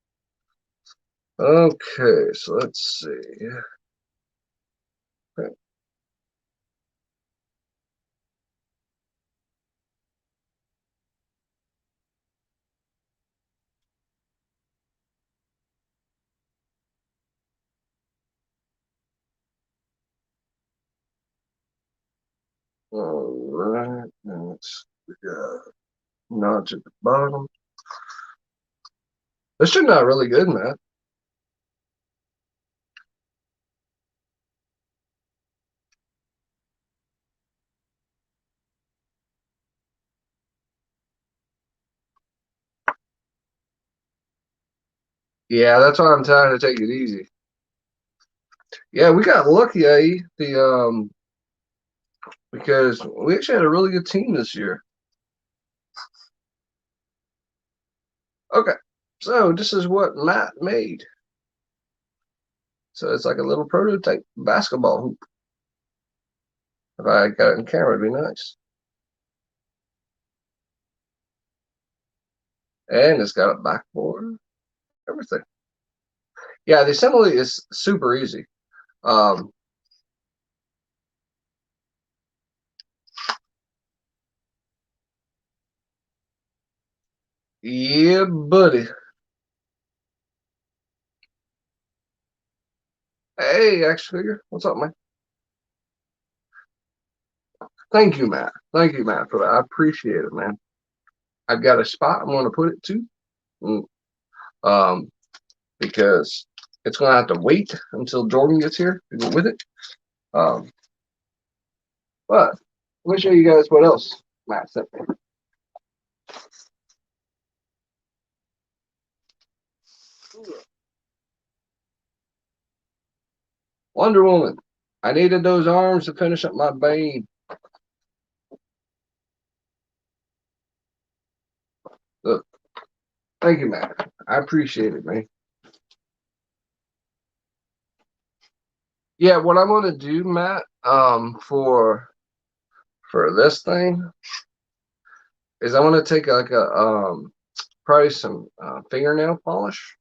Okay, so let's see. All right, and we got notch at the bottom. This turned out really good, man. Yeah, that's why I'm trying to take it easy. Yeah, we got lucky, because we actually had a really good team this year. Okay, so this is what Matt made. So it's like a little prototype basketball hoop. If I got it in camera, it'd be nice. And it's got a backboard, everything. Yeah, the assembly is super easy. Um, yeah, buddy. Hey, action figure. What's up, man? Thank you, Matt. Thank you, Matt, for that. I appreciate it, man. I've got a spot I'm going to put it to. Mm, Um, because it's going to have to wait until Jordan gets here to go with it. Um, but let me show you guys what else Matt sent me. Wonder Woman. I needed those arms to finish up my Bane. Look, thank you, Matt. I appreciate it, man. Yeah, what I'm gonna do, Matt, for this thing is I want to take like a probably some fingernail polish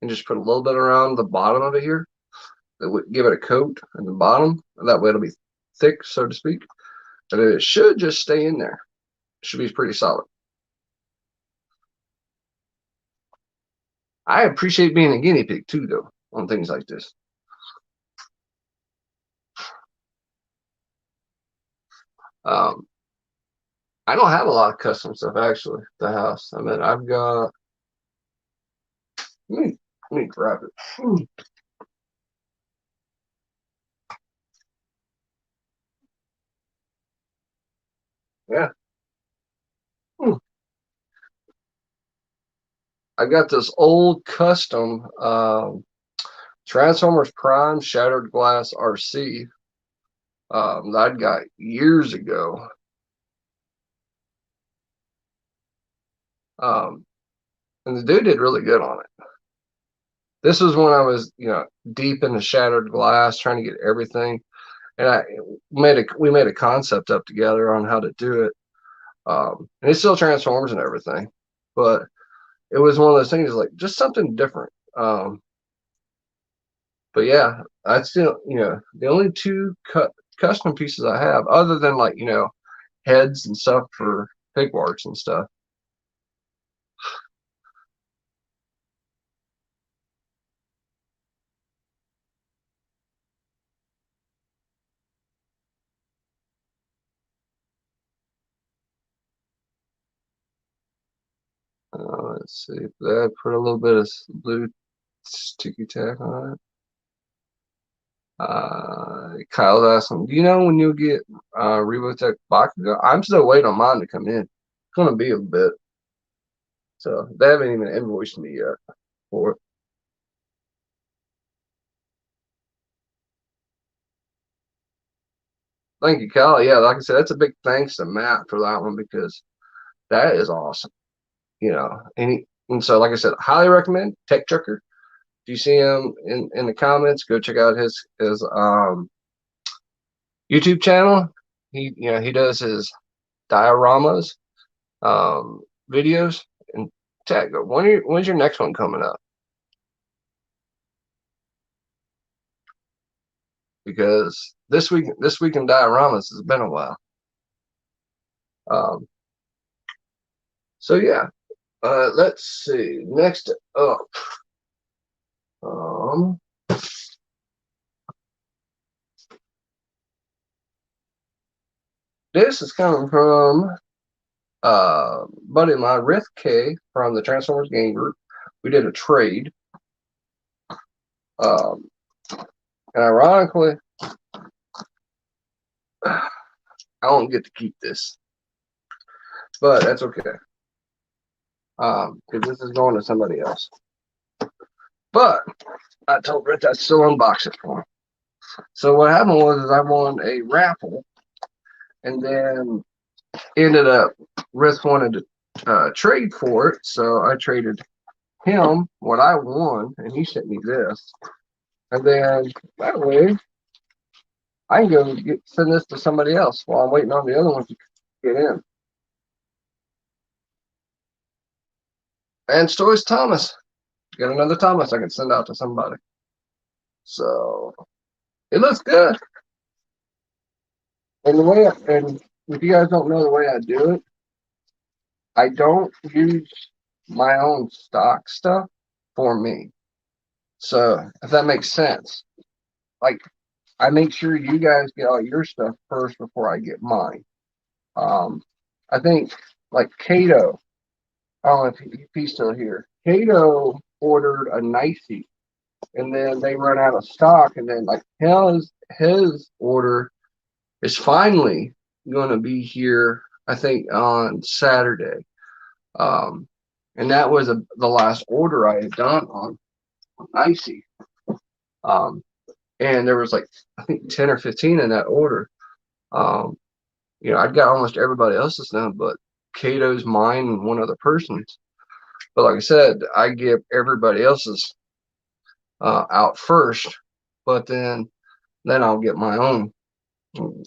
and just put a little bit around the bottom of it here. That would give it a coat at the bottom. That way it'll be thick, so to speak. But it should just stay in there. It should be pretty solid. I appreciate being a guinea pig too, though, on things like this. Um, I don't have a lot of custom stuff actually. At the house. I mean, I've got. Let me grab it. Yeah. I got this old custom Transformers Prime Shattered Glass RC. that I'd got years ago. And the dude did really good on it. This was when I was, deep in the shattered glass, trying to get everything. And we made a concept up together on how to do it. And it still transforms and everything, but it was one of those things like just something different. But yeah, I still, the only two custom pieces I have, other than like, heads and stuff for pig parts and stuff. Let's see. I put a little bit of blue sticky tack on it. Kyle's asking, do you know when you'll get Robotech Bakugo? I'm still waiting on mine to come in. It's gonna be a bit. So they haven't even invoiced me yet for it. Thank you, Kyle. Yeah, like I said, that's a big thanks to Matt for that one because that is awesome. And so like I said, highly recommend Tech Trucker. If you see him in the comments, go check out his YouTube channel. He does his dioramas videos. And Tech, when's your next one coming up? Because this week in dioramas has been a while. Um, so yeah, let's see. Next up, um, this is coming from buddy of mine, Rith K from the Transformers Game Group. We did a trade. Um, and ironically, I don't get to keep this, but that's okay. Because this is going to somebody else. But I told Rich I'd still unbox it for him. So what happened was is I won a raffle, and then ended up Rith wanted to trade for it, so I traded him what I won, and he sent me this. And then that way, I can go send this to somebody else while I'm waiting on the other one to get in. And Stories Thomas. Got another Thomas I can send out to somebody. So it looks good. And and if you guys don't know the way I do it, I don't use my own stock stuff for me. So if that makes sense, like I make sure you guys get all your stuff first before I get mine. I think like Cato, I don't know if he's still here. Cato ordered a nicey, and then they run out of stock, and then like his order is finally going to be here. I think on Saturday, and that was the last order I had done on nicey. And there was like I think 10 or 15 in that order. I'd got almost everybody else's now, but Cato's, mine, and one other person's. But like I said, I give everybody else's out first, but then I'll get my own. All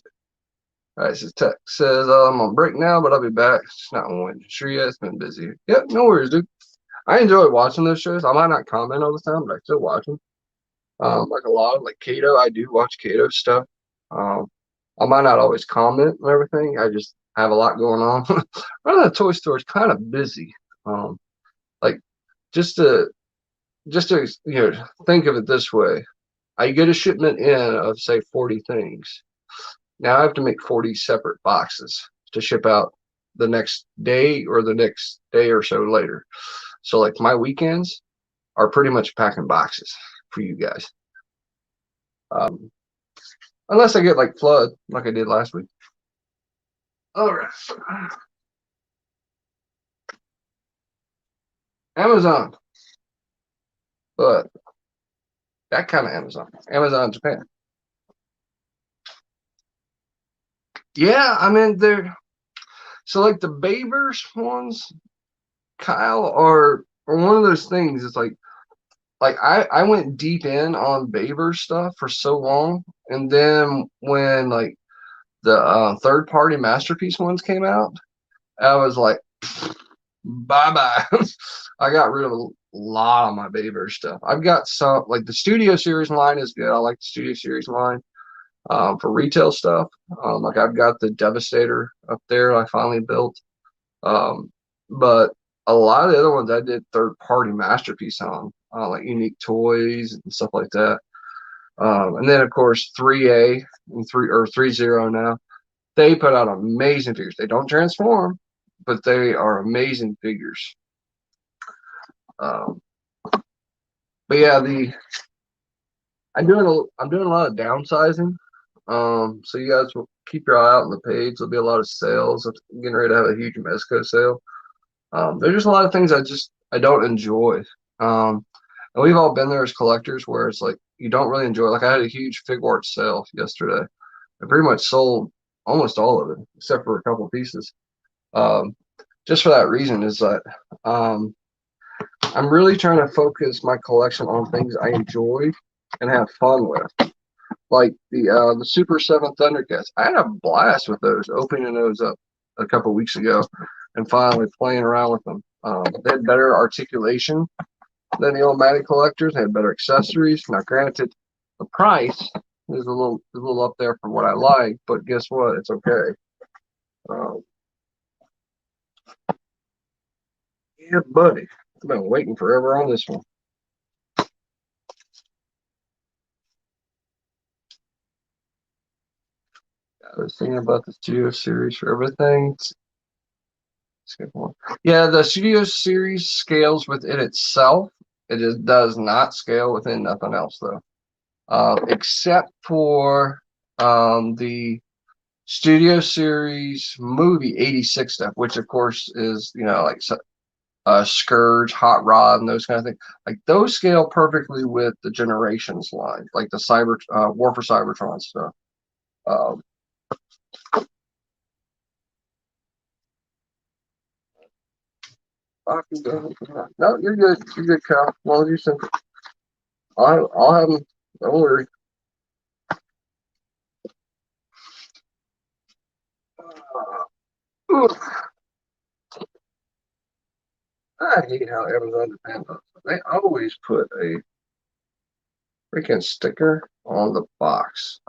right, so Tech says I'm on break now, but I'll be back. It's not one. Sure, yeah, it's been busy. Yep, no worries, dude. I enjoy watching those shows. I might not comment all the time, but I still watch them. Like a lot of like Cato, I do watch Cato stuff. Um, I might not always comment and everything. I just have a lot going on. Running the toy store is kind of busy. Like just to think of it this way. I get a shipment in of say 40 things. Now I have to make 40 separate boxes to ship out the next day or the next day or so later. So like my weekends are pretty much packing boxes for you guys. Um, unless I get like flood like I did last week. All right. Amazon. But that kind of Amazon. Amazon Japan. Yeah, I mean they're so like the Babers ones, Kyle, are one of those things. It's like I went deep in on Babers stuff for so long, and then when like the third party masterpiece ones came out, I was like, bye bye. I got rid of a lot of my Babers stuff. I've got some like the Studio Series line is good. I like the Studio Series line for retail stuff. Like I've got the Devastator up there. I finally built. Um, but a lot of the other ones I did third party masterpiece on, like Unique Toys and stuff like that. And then of course 3A and 30 now. They put out amazing figures. They don't transform, but they are amazing figures. Um, but yeah, the I'm doing a lot of downsizing. So you guys will keep your eye out on the page. There'll be a lot of sales. I'm getting ready to have a huge Mezco sale. There's just a lot of things I don't enjoy. And we've all been there as collectors where it's like you don't really enjoy. Like I had a huge fig art sale yesterday. I pretty much sold almost all of it except for a couple of pieces. Um, just for that reason is that um, I'm really trying to focus my collection on things I enjoy and have fun with. Like the Super 7 Thundercats. I had a blast with those, opening those up a couple weeks ago and finally playing around with them. They had better articulation than the old Matty collectors. They had better accessories. Now, granted, the price is a little up there for what I like, but guess what? It's okay. Um, yeah, buddy. I've been waiting forever on this one. I was thinking about the Studio Series for everything. Skip one. Yeah, the Studio Series scales within itself. It just does not scale within nothing else, though, except for the Studio Series movie 86 stuff, which of course is, like Scourge, Hot Rod, and those kind of things. Like those scale perfectly with the Generations line, like the War for Cybertron stuff. Um, no, you're good. You're good, Kyle. As long as you send, I'll have them. Don't worry. I hate how Amazon depends on stuff. They always put a freaking sticker on the box.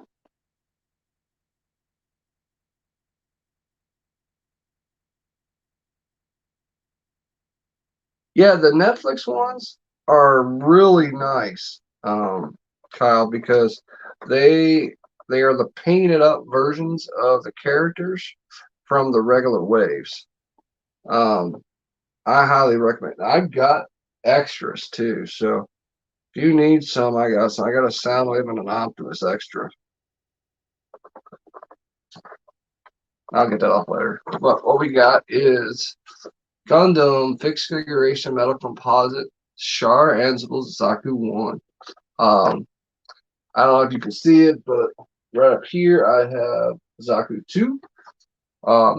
Yeah, the Netflix ones are really nice, Kyle, because they they are the painted up versions of the characters from the regular waves. Um, I highly recommend. I've got extras too, so if you need some, I got some. I got a Soundwave and an Optimus extra. I'll get that off later. But what we got is Gundam fixed configuration metal composite Char Ansible Zaku 1. Um, I don't know if you can see it, but right up here I have Zaku 2.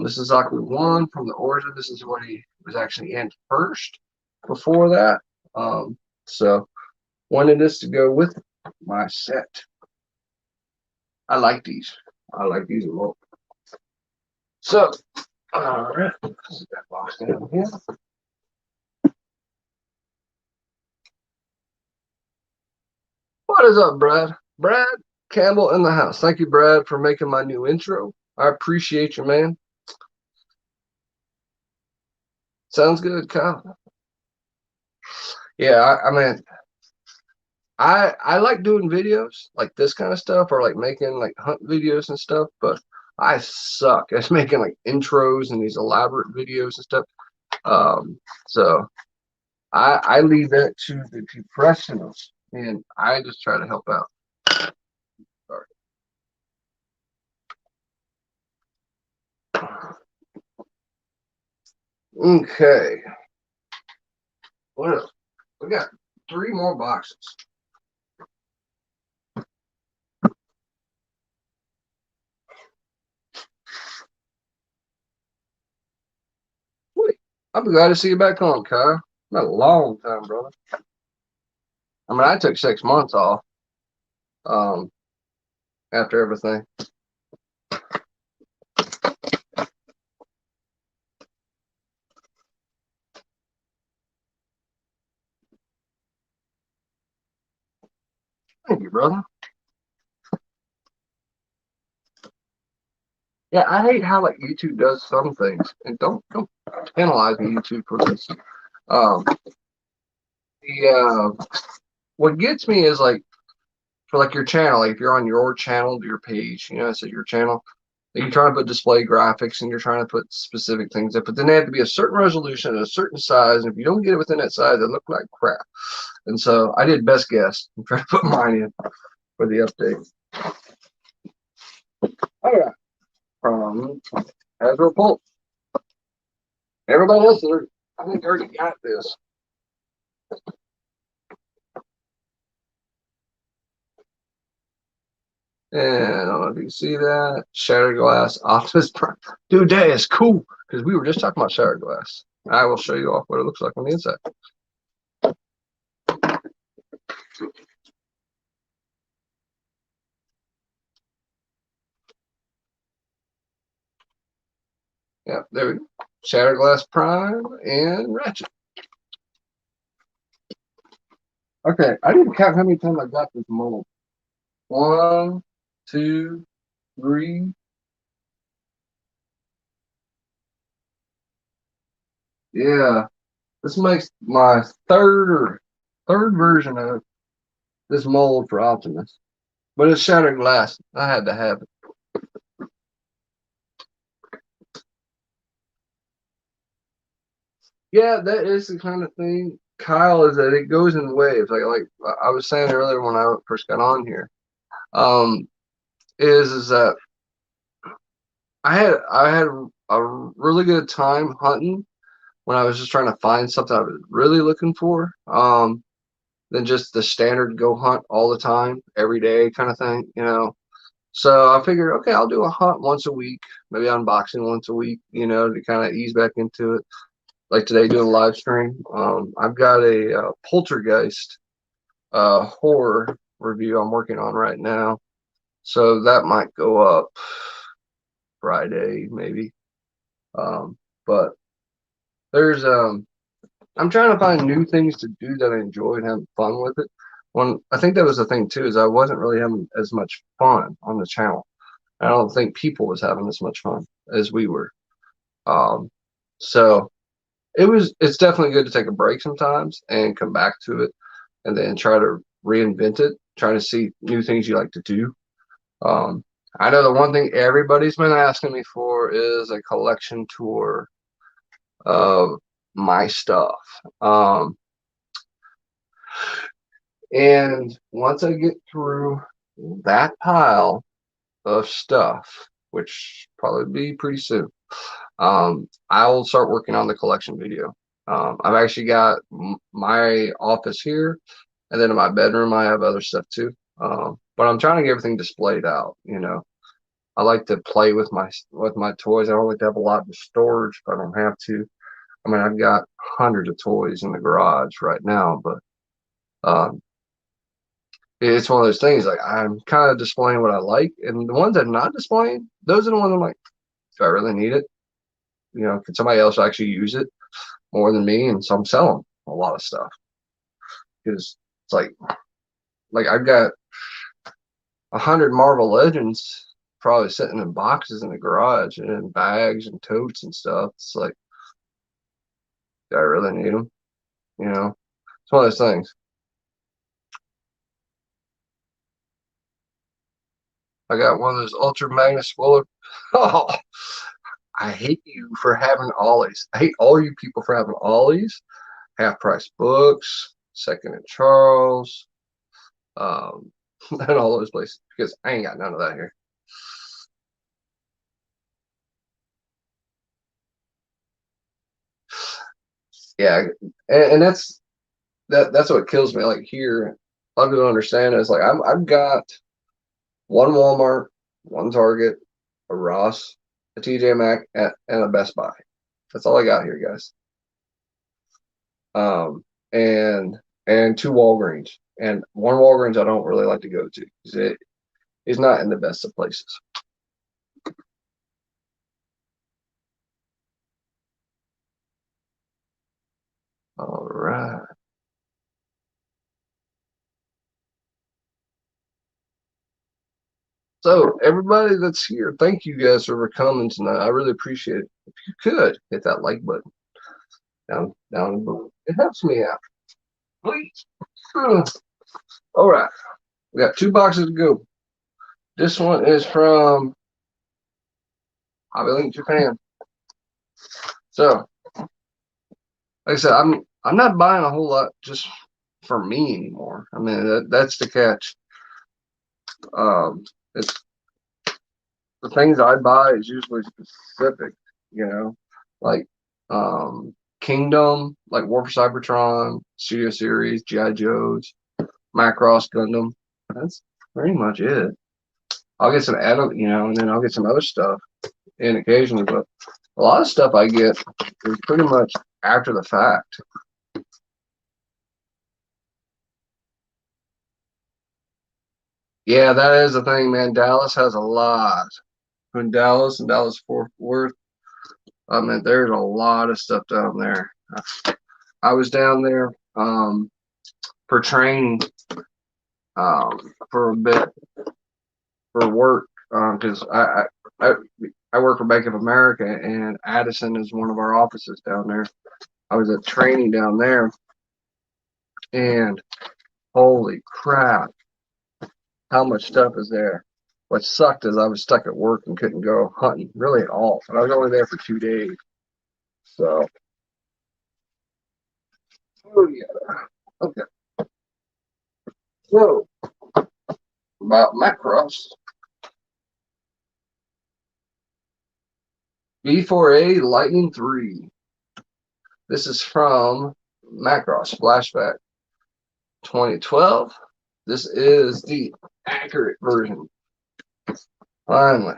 This is Zaku 1 from the origin. This is what he was actually in first before that. So wanted this to go with my set. I like these. I like these a lot. So, all right, put that box down here. What is up, Brad? Brad Campbell in the house. Thank you, Brad, for making my new intro. I appreciate you, man. Sounds good, Kyle. Yeah, I mean, I like doing videos like this kind of stuff, or like making like hunt videos and stuff, but I suck at making like intros and these elaborate videos and stuff. So I leave that to the professionals, and I just try to help out. Sorry. Okay. What else? We got three more boxes. I'm glad to see you back on, Kyle. Been a long time, brother. I mean, I took 6 months off um, after everything. Thank you, brother. Yeah, I hate how like YouTube does some things, and don't penalize me, YouTube, for this. Um, the what gets me is like for like your channel, like if you're on your channel, your page, you know, it's your channel. Like you're trying to put display graphics and you're trying to put specific things up, but then they have to be a certain resolution and a certain size. And if you don't get it within that size, it look like crap. And so I did best guess and try to put mine in for the update. All right. As a report, everybody else, I think, already got this. And I don't know if you can see that. Shattered glass, Optimus Prime. Dude, that is cool because we were just talking about shattered glass. I will show you off what it looks like on the inside. Yeah, there we go. Shattered glass Prime and Ratchet. Okay, I didn't count how many times I got this mold. 1, 2, 3. Yeah, this makes my third version of this mold for Optimus. But it's shattered glass. I had to have it. Yeah, that is the kind of thing, Kyle, is that it goes in waves. Like I was saying earlier when I first got on here, um, is that I had a really good time hunting when I was just trying to find something I was really looking for. Than just the standard go hunt all the time, every day kind of thing, you know. So I figured, okay, I'll do a hunt once a week, maybe unboxing once a week, you know, to kind of ease back into it. Like today, doing a live stream. I've got a poltergeist horror review I'm working on right now, so that might go up Friday maybe. But there's I'm trying to find new things to do that I enjoy and having fun with it. When I think that was the thing too, is I wasn't really having as much fun on the channel. I don't think people was having as much fun as we were. Um, so it's definitely good to take a break sometimes and come back to it and then try to reinvent it, try to see new things you like to do. Um, I know the one thing everybody's been asking me for is a collection tour of my stuff. And once I get through that pile of stuff, which probably be pretty soon, I will start working on the collection video. I've actually got my office here, and then in my bedroom, I have other stuff too. But I'm trying to get everything displayed out. You know, I like to play with my toys. I don't like to have a lot of storage, but I don't have to. I mean, I've got hundreds of toys in the garage right now, but um, it's one of those things. Like I'm kind of displaying what I like, and the ones I'm not displaying, those are the ones I'm like, do I really need it? You know, can somebody else actually use it more than me? And so I'm selling a lot of stuff because it's like I've got 100 Marvel Legends probably sitting in boxes in the garage and in bags and totes and stuff. It's like, do I really need them? You know, it's one of those things. I got one of those Ultra Magnus Spoiler. Oh, I hate you for having ollies. I hate all you people for having ollies, half price books, Second and Charles, um, and all those places because I ain't got none of that here. Yeah, and that's what kills me. Like here, a lot of people don't understand is like I've got one Walmart, one Target, a Ross, a TJ Maxx, and a Best Buy. That's all I got here, guys. and two Walgreens, and one Walgreens I don't really like to go to because it is not in the best of places. All right. So everybody that's here, thank you guys for coming tonight. I really appreciate it. If you could hit that like button down below, it helps me out. Please. All right, we got 2 boxes to go. This one is from Hobby Link Japan. So, like I said, I'm not buying a whole lot just for me anymore. I mean, that's the catch. It's the things I buy is usually specific, you know, like Kingdom, like War for Cybertron, Studio Series, G.I. Joes, Macross Gundam. That's pretty much it. I'll get some add, and then I'll get some other stuff in occasionally, but a lot of stuff I get is pretty much after the fact. Yeah, that is the thing, man. Dallas has a lot. Between Dallas and Dallas Fort Worth, I mean, there's a lot of stuff down there. I was down there for training for a bit for work because I I work for Bank of America and Addison is one of our offices down there. I was at training down there, and holy crap, how much stuff is there. What sucked is I was stuck at work and couldn't go hunting really at all. And I was only there for 2 days. So, oh yeah. Okay. So, about Macross, B4A Lightning 3. This is from Macross Flashback 2012. This is the accurate version. Finally.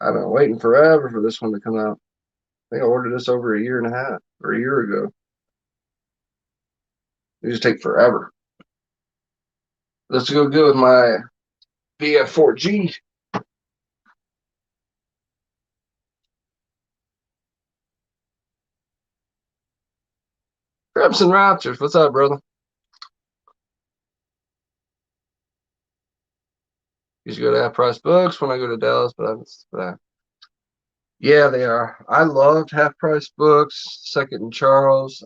I've been waiting forever for this one to come out. I think I ordered this over a year and a half or a year ago. It just take forever. Let's go good with my BF4G. Crimson Raptors, what's up, brother? Used to go to Half Price Books when I go to Dallas, but yeah, they are. I loved Half Price Books, Second and Charles.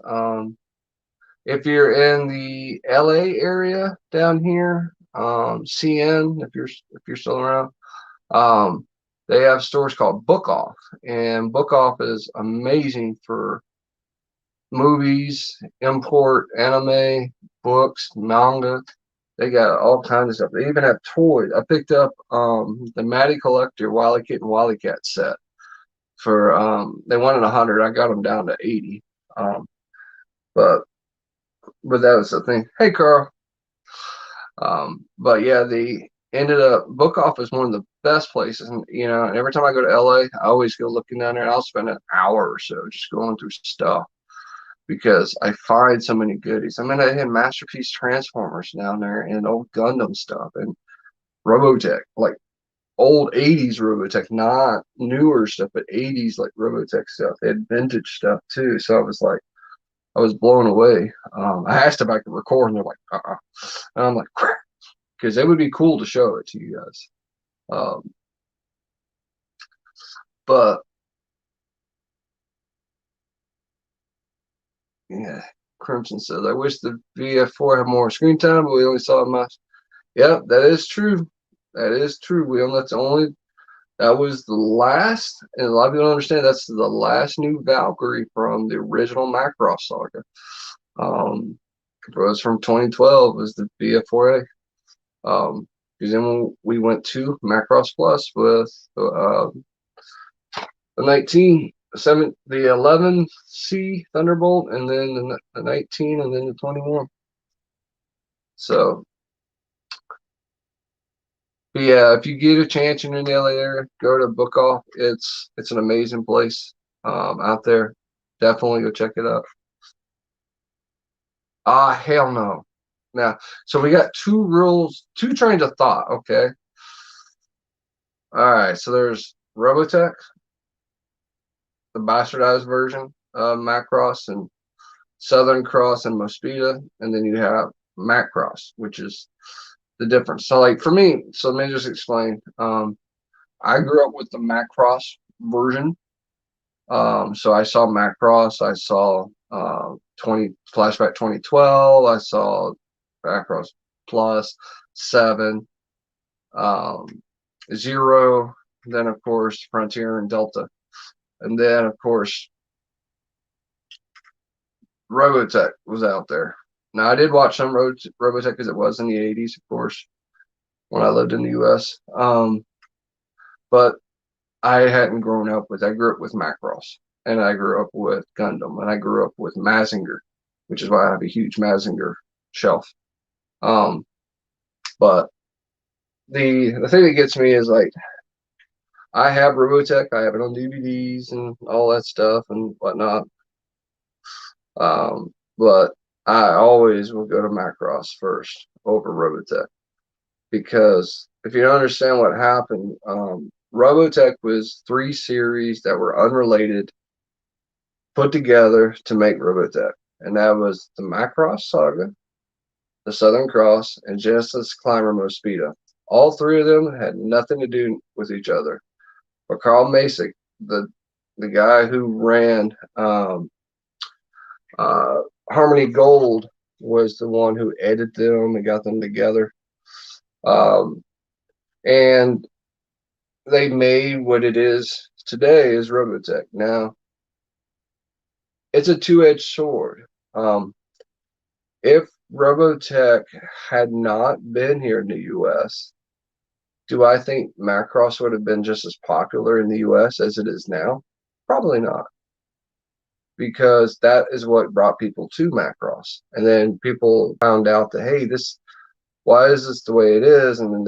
If you're in the LA area down here, CN, if you're still around, they have stores called Book Off, and Book Off is amazing for movies, import, anime, books, manga. They got all kinds of stuff. They even have toys. I picked up the Matty Collector Wily Kit and Wily Cat set for they wanted 100. I got them down to 80. Um, but that was the thing. Hey, Carl. But yeah, the ended up Book Off is one of the best places, and every time I go to LA, I always go looking down there, and I'll spend an hour or so just going through stuff because I find so many goodies. I mean, I had Masterpiece Transformers down there and old Gundam stuff and Robotech, like old 80s Robotech, not newer stuff, but 80s like Robotech stuff. They had vintage stuff too. So I was like, I was blown away. I asked if I could record, and they're like, and I'm like, crap, because it would be cool to show it to you guys. Um, but yeah, Crimson says, I wish the VF4 had more screen time, but we only saw much. Yeah, that is true. That is true. That was the last, and a lot of people don't understand that's the last new Valkyrie from the original Macross saga. It was from 2012 was the BF4A. Because then we went to Macross Plus with the 11C Thunderbolt, and then the 19, and then the 21. So, but yeah, if you get a chance in the LA area, go to Book Off. It's an amazing place out there. Definitely go check it out. Ah, hell no. Now, so we got two rules, two trains of thought. Okay. All right. So there's Robotech, the bastardized version of Macross, and Southern Cross and Mosquito, and then you have Macross, which is the difference. So, like for me, so let me just explain. I grew up with the Macross version. So I saw Macross, I saw 20 Flashback 2012, I saw Macross Plus 7, um, Zero, then of course Frontier and Delta, and then of course Robotech was out there. Now I did watch some Robotech because it was in the 80s, of course, when I lived in the US. But I hadn't grown up with. I grew up with Macross, and I grew up with Gundam, and I grew up with Mazinger, which is why I have a huge Mazinger shelf. Um, but the thing that gets me is like I have Robotech, I have it on DVDs and all that stuff and whatnot. But I always will go to Macross first over Robotech because if you don't understand what happened, Robotech was 3 series that were unrelated put together to make Robotech, and that was the Macross Saga, the Southern Cross, and Genesis Climber Mosquito. All 3 of them had nothing to do with each other. But Carl Masick, the guy who ran uh, Harmony Gold, was the one who edited them and got them together. And they made what it is today is Robotech. Now, it's a two-edged sword. If Robotech had not been here in the US, do I think Macross would have been just as popular in the US as it is now? Probably not, because that is what brought people to Macross. And then people found out that, hey, why is this the way it is? And then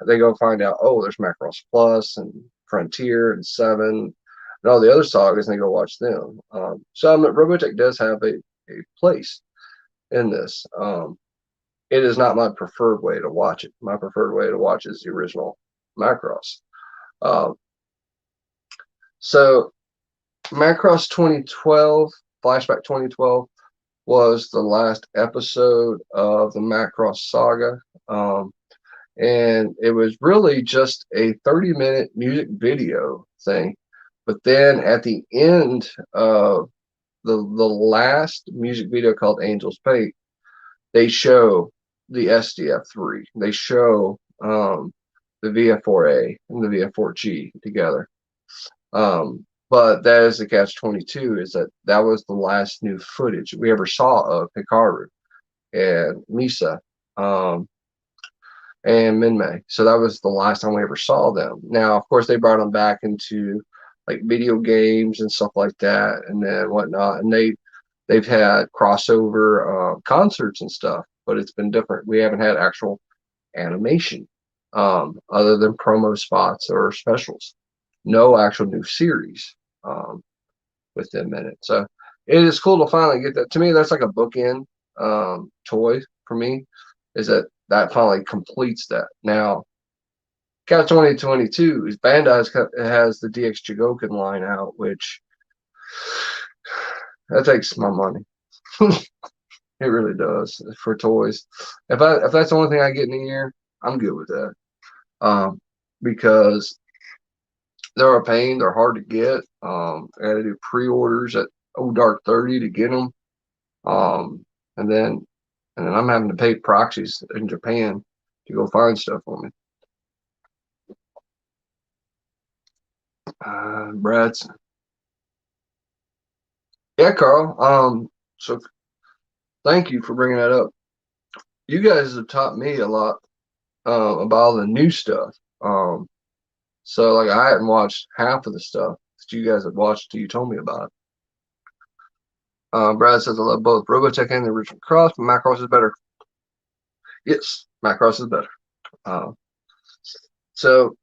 they go find out, oh, there's Macross Plus and Frontier and 7 and all the other sagas, and they go watch them. So Robotech does have a place in this. It is not my preferred way to watch it. My preferred way to watch is the original Macross. So Macross 2012, Flashback 2012, was the last episode of the Macross saga. And it was really just a 30-minute music video thing. But then at the end of the last music video called Angel's Fate, they show the SDF3. They show the VF4A and the VF4G together. But that is the catch-22, is that was the last new footage we ever saw of Hikaru and Misa and Minmay. So that was the last time we ever saw them. Now, of course, they brought them back into like video games and stuff like that, and then whatnot. And they've had crossover concerts and stuff, but it's been different. We haven't had actual animation other than promo spots or specials. No actual new series with them in it. So it is cool to finally get that. To me, that's like a bookend toy for me, is that finally completes that. Now, Cat 2022 is Bandai has the DX Jigoken line out, which that takes my money. It really does for toys. If that's the only thing I get in a year, I'm good with that. Because they're a pain. They're hard to get. I got to do pre-orders at Dark 30 to get them. And then I'm having to pay proxies in Japan to go find stuff for me. Brad's. Yeah, Carl. So thank you for bringing that up. You guys have taught me a lot about all the new stuff. So like I hadn't watched half of the stuff that you guys had watched till you told me about it. Brad says I love both Robotech and the original Cross, but Macross is better. Yes, Macross is better. So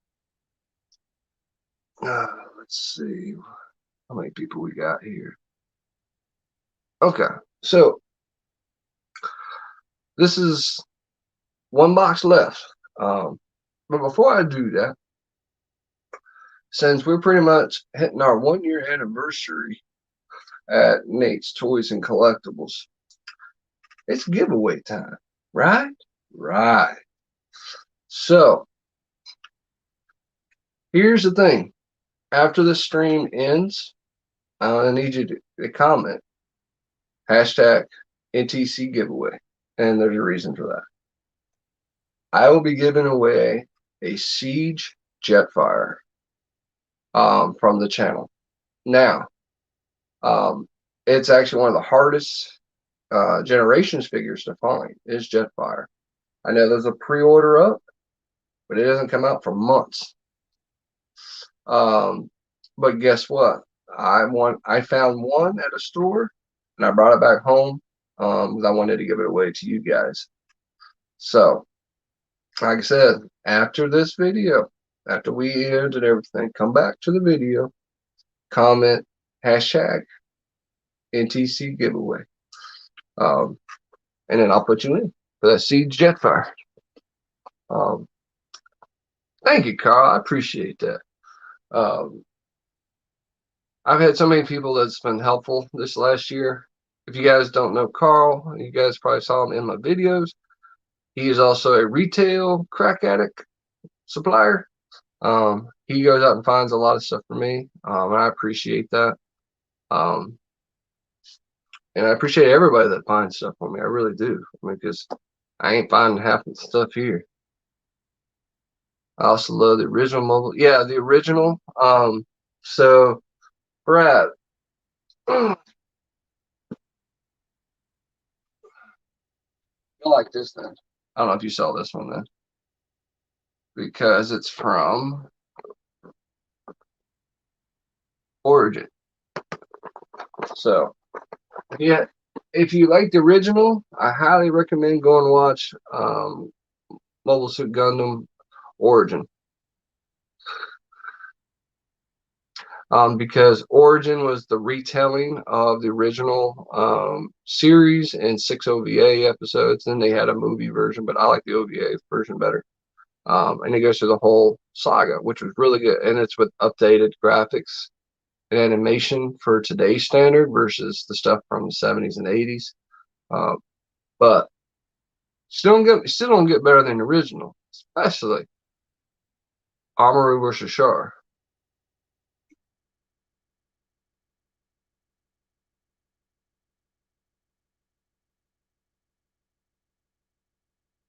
let's see how many people we got here. Okay, so this is one box left. But before I do that, since we're pretty much hitting our 1 year anniversary at Nate's Toys and Collectibles, it's giveaway time, right? Right. So here's the thing. After the stream ends, I need you to comment hashtag NTC giveaway. And there's a reason for that. I will be giving away a Siege Jetfire from the channel. Now, it's actually one of the hardest Generations figures to find is Jetfire. I know there's a pre-order up, but it doesn't come out for months. But guess what? I found one at a store and I brought it back home because I wanted to give it away to you guys. So, like I said, after this video, after we end and everything, come back to the video, comment hashtag NTC giveaway. And then I'll put you in for that Siege Jetfire. Thank you, Carl. I appreciate that. I've had so many people that's been helpful this last year. If you guys don't know Carl, you guys probably saw him in my videos. He is also a retail crack addict supplier. He goes out and finds a lot of stuff for me, and I appreciate that. And I appreciate everybody that finds stuff for me. I really do, because I ain't finding half the stuff here. I also love the original mobile. Yeah, the original. So, Brad, I like this then. I don't know if you saw this one then, because it's from Origin. So, yeah, if you like the original, I highly recommend going and watch Mobile Suit Gundam Origin. Because Origin was the retelling of the original series in 6 OVA episodes. Then they had a movie version, but I like the OVA version better. And it goes through the whole saga, which was really good. And it's with updated graphics and animation for today's standard versus the stuff from the 70s and 80s. But still don't get better than the original, especially Amaru versus Char.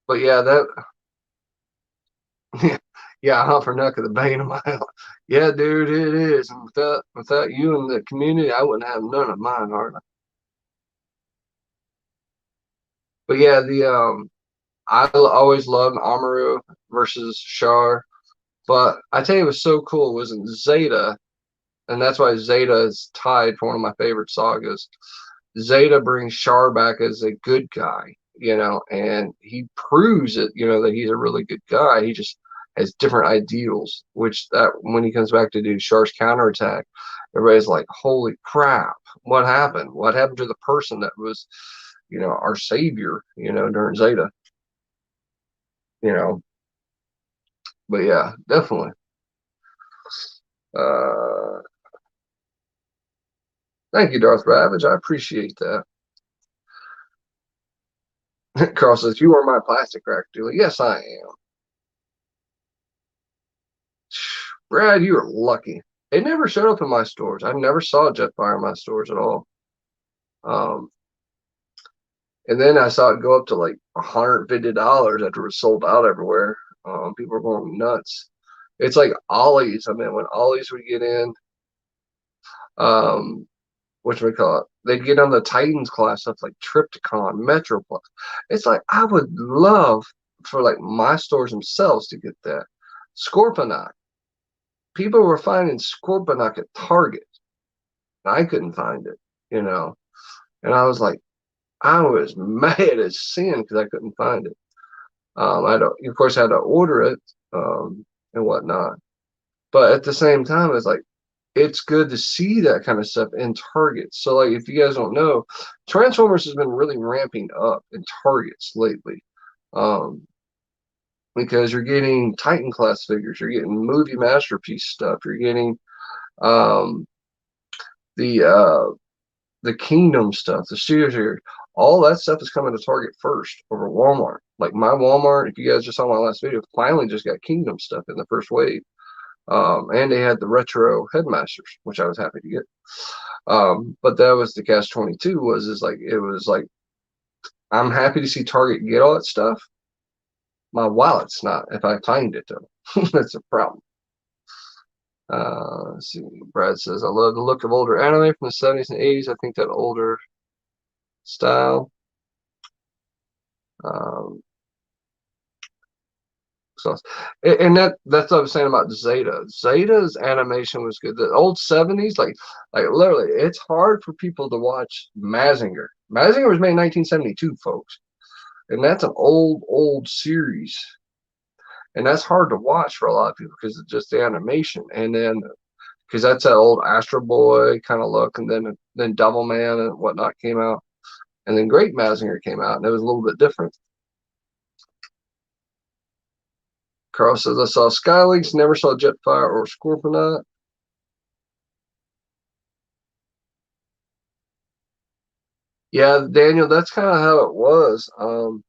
But yeah, that yeah, hunt for Nuck of the bane of my life. Yeah, dude, it is. And without you and the community, I wouldn't have none of mine, hardly. But yeah, the I always loved Amaru versus Char. But I tell you, what's so cool was in Zeta, and that's why Zeta is tied for one of my favorite sagas. Zeta brings Char back as a good guy, and he proves it, that he's a really good guy. He just has different ideals, which that when he comes back to do Char's counterattack, everybody's like, holy crap, what happened? What happened to the person that was, our savior, during Zeta? But yeah, definitely. Thank you, Darth Ravage. I appreciate that. Carl says, you are my plastic crack dealer. Yes, I am. Brad, you are lucky. It never showed up in my stores. I never saw Jetfire in my stores at all. And then I saw it go up to like $150 after it was sold out everywhere. People were going nuts. It's like Ollie's. I mean, when Ollie's would get in, whatchamacallit, they'd get on the Titans class stuff like Tripticon, Metroplex. It's like I would love for like my stores themselves to get that. Scorponok. People were finding Scorponok at Target. And I couldn't find it, And I was like, I was mad as sin because I couldn't find it. Of course, I had to order it and whatnot. But at the same time, it's like it's good to see that kind of stuff in Targets. So, like, if you guys don't know, Transformers has been really ramping up in Targets lately. Um, because you're getting Titan class figures, you're getting movie masterpiece stuff, you're getting um, the the Kingdom stuff, the studio series, all that stuff is coming to Target first over Walmart. Like my Walmart, if you guys just saw my last video, finally just got Kingdom stuff in the first wave. And they had the retro headmasters, which I was happy to get. But that was the catch 22 was is like it was like I'm happy to see Target get all that stuff. My wallet's not if I find it though. That's a problem. Let's see. Brad says I love the look of older anime from the 70s and 80s. I think that older style. Um, so, and that's what I was saying about Zeta. Zeta's animation was good. The old 70s, like literally, it's hard for people to watch Mazinger. Mazinger was made in 1972, folks, and that's an old series, and that's hard to watch for a lot of people because it's just the animation, and then because that's that old Astro Boy kind of look, and then Double Man and whatnot came out, and then Great Mazinger came out, and it was a little bit different. Carl says, I saw Skylinks, never saw Jetfire or Scorponite. Yeah, Daniel, that's kind of how it was.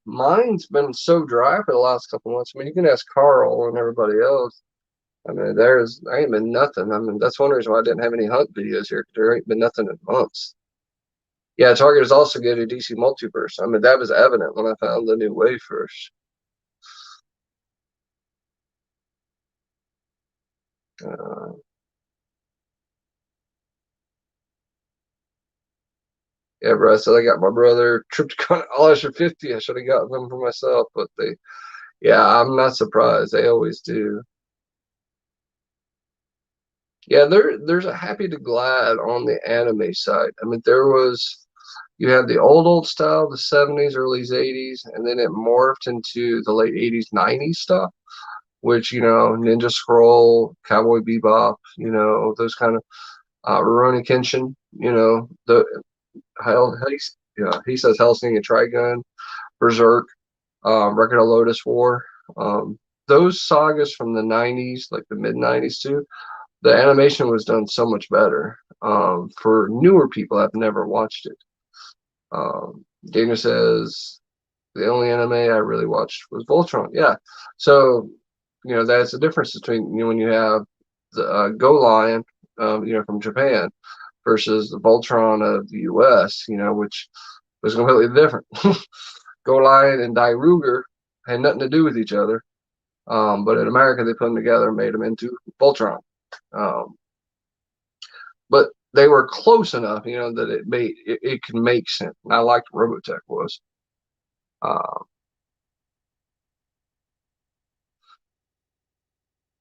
Mine's been so dry for the last couple months. I mean, you can ask Carl and everybody else. I mean, there ain't been nothing. I mean, that's one reason why I didn't have any hunt videos here. There ain't been nothing in months. Yeah, Target is also good at DC Multiverse. I mean, that was evident when I found the new wave first. Uh, yeah, bro. So I got my brother Tripticon All 50. I should have gotten them for myself, but yeah, I'm not surprised. They always do. Yeah, there's a Happy to Glad on the anime side. I mean, you had the old style, the 70s, early 80s, and then it morphed into the late 80s, 90s stuff, which, Ninja Scroll, Cowboy Bebop, those kind of Rurouni Kenshin, the he says Hellsing and Trigun, Berserk, Record of Lotus War. Those sagas from the 90s, like the mid 90s too, the animation was done so much better. For newer people, I've never watched it. Dana says the only anime I really watched was Voltron. Yeah, so that's the difference between when you have the Go Lion, from Japan, versus the Voltron of the U.S. Which was completely different. Go Lion and Die Ruger had nothing to do with each other, but in America they put them together and made them into Voltron. Um, but they were close enough, that it can make sense. And I liked Robotech was. Uh,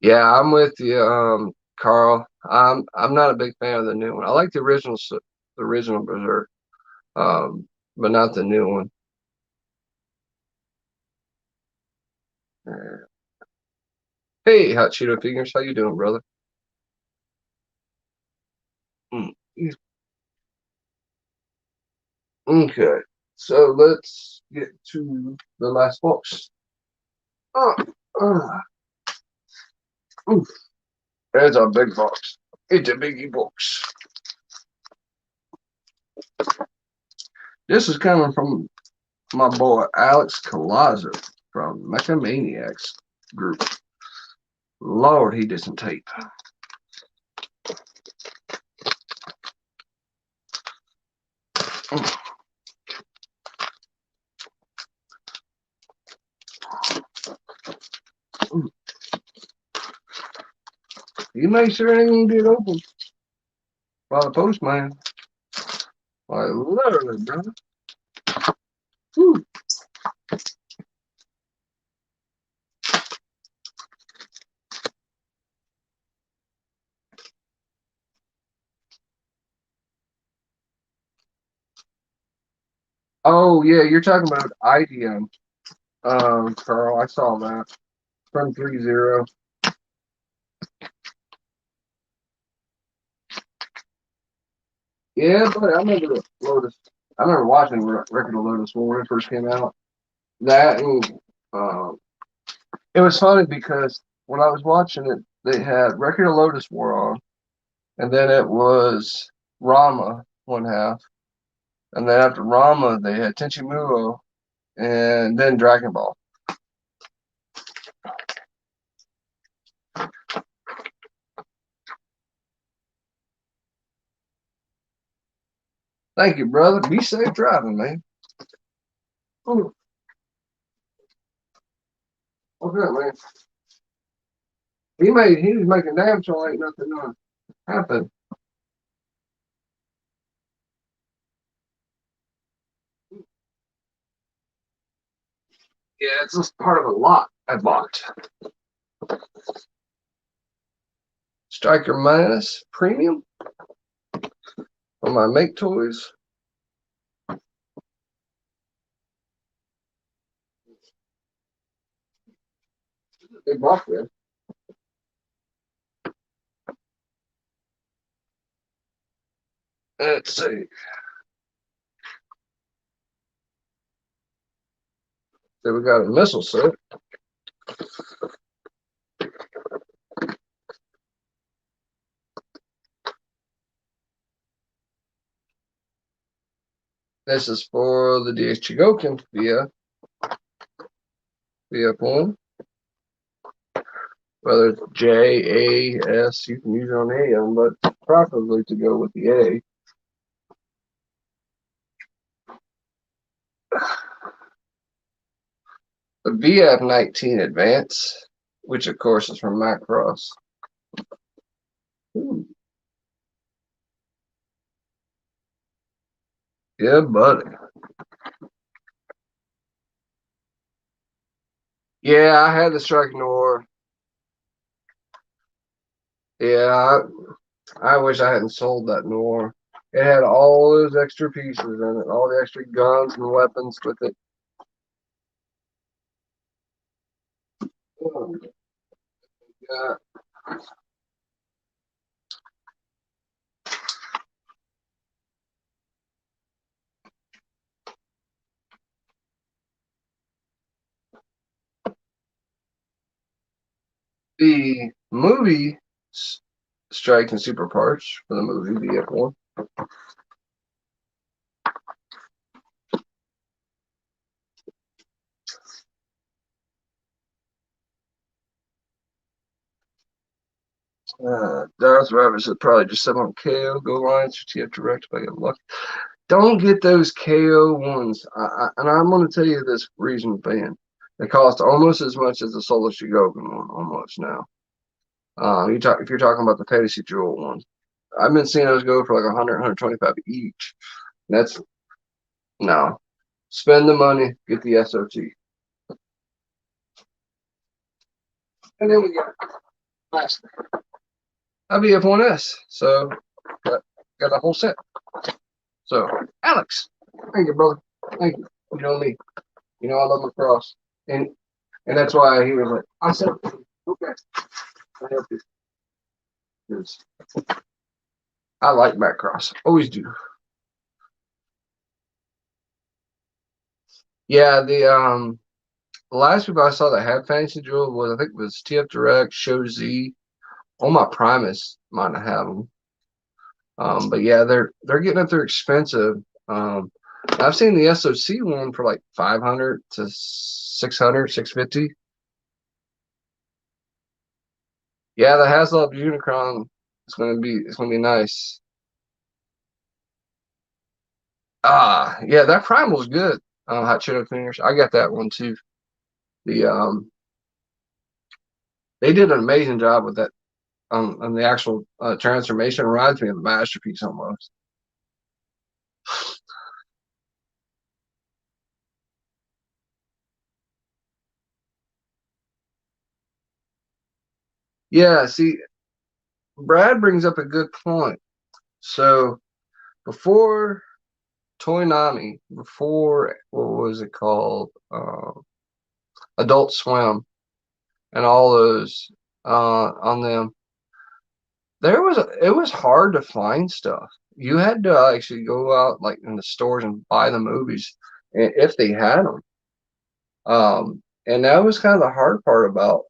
yeah, I'm with you, Carl. I'm not a big fan of the new one. I like the original Berserk, but not the new one. Hey, Hot Cheeto Fingers, how you doing, brother? Mm. Okay, so let's get to the last box. Oh, oof, there's a big box. It's a biggie box. This is coming from my boy Alex Colazo from Mechamaniacs group. Lord, he did some tape. You make sure it ain't gonna get open by the postman. Like literally, brother. Whew. Oh yeah, you're talking about IDM. Carl, I saw that from 3-0. Yeah, but I remember Lotus. I remember watching Record of Lotus when it first came out. That and um, it was funny because when I was watching it, they had Record of Lotus War on, and then it was Rama one half, and then after Rama they had Tenchi Muo, and then Dragon Ball. Thank you, brother. Be safe driving, man. Ooh, what's that, man? He was making damn sure ain't nothing gonna happen. Yeah, it's just part of a lot I bought. Striker Minus Premium on my Make Toys. Big box there. Let's see. So we got a missile set. This is for the DS Chigokin via VF1. Whether it's J, A, S, you can use it on any of them, but preferably to go with the A. The VF19 Advance, which of course is from Macross. Ooh. Yeah, buddy. Yeah, I had the Strike Nor. Yeah, I wish I hadn't sold that Nor. It had all those extra pieces in it, all the extra guns and weapons with it. Oh, yeah. The movie Strike and Super Parts for the movie VF1. Darth Rabbit is probably just some on KO Go Lines for TF Direct if I get lucky. Don't get those KO ones. And I'm going to tell you this reason, fan. They cost almost as much as the Solar Shigogan one, almost now. If you're talking about the Fantasy Jewel one, I've been seeing those go for like 100, 125 each. That's no. Spend the money, get the SOT. And then we got last WF1S. So got a whole set. So Alex, thank you, brother. Thank you. You know me. You know I love Macross. And that's why he was like, I said, okay, I help you. Because I like Macross. Always do. Yeah, the last people I saw that had Fantasy Jewel was I think it was TF Direct, Show Z. All my Primus might not have them. But yeah, they're getting up there expensive. I've seen the SOC one for like 500 to 600, 650. Yeah, the Haslop Unicron it's gonna be nice. Yeah, that Primal's good. Hot Cheeto Cleaners. I got that one too. The they did an amazing job with that on the actual transformation. It reminds me of the masterpiece almost. Yeah, see, Brad brings up a good point. So before Toynami, before what was it called? Adult Swim and all those on them. it was hard to find stuff. You had to actually go out like in the stores and buy the movies if they had them. And that was kind of the hard part about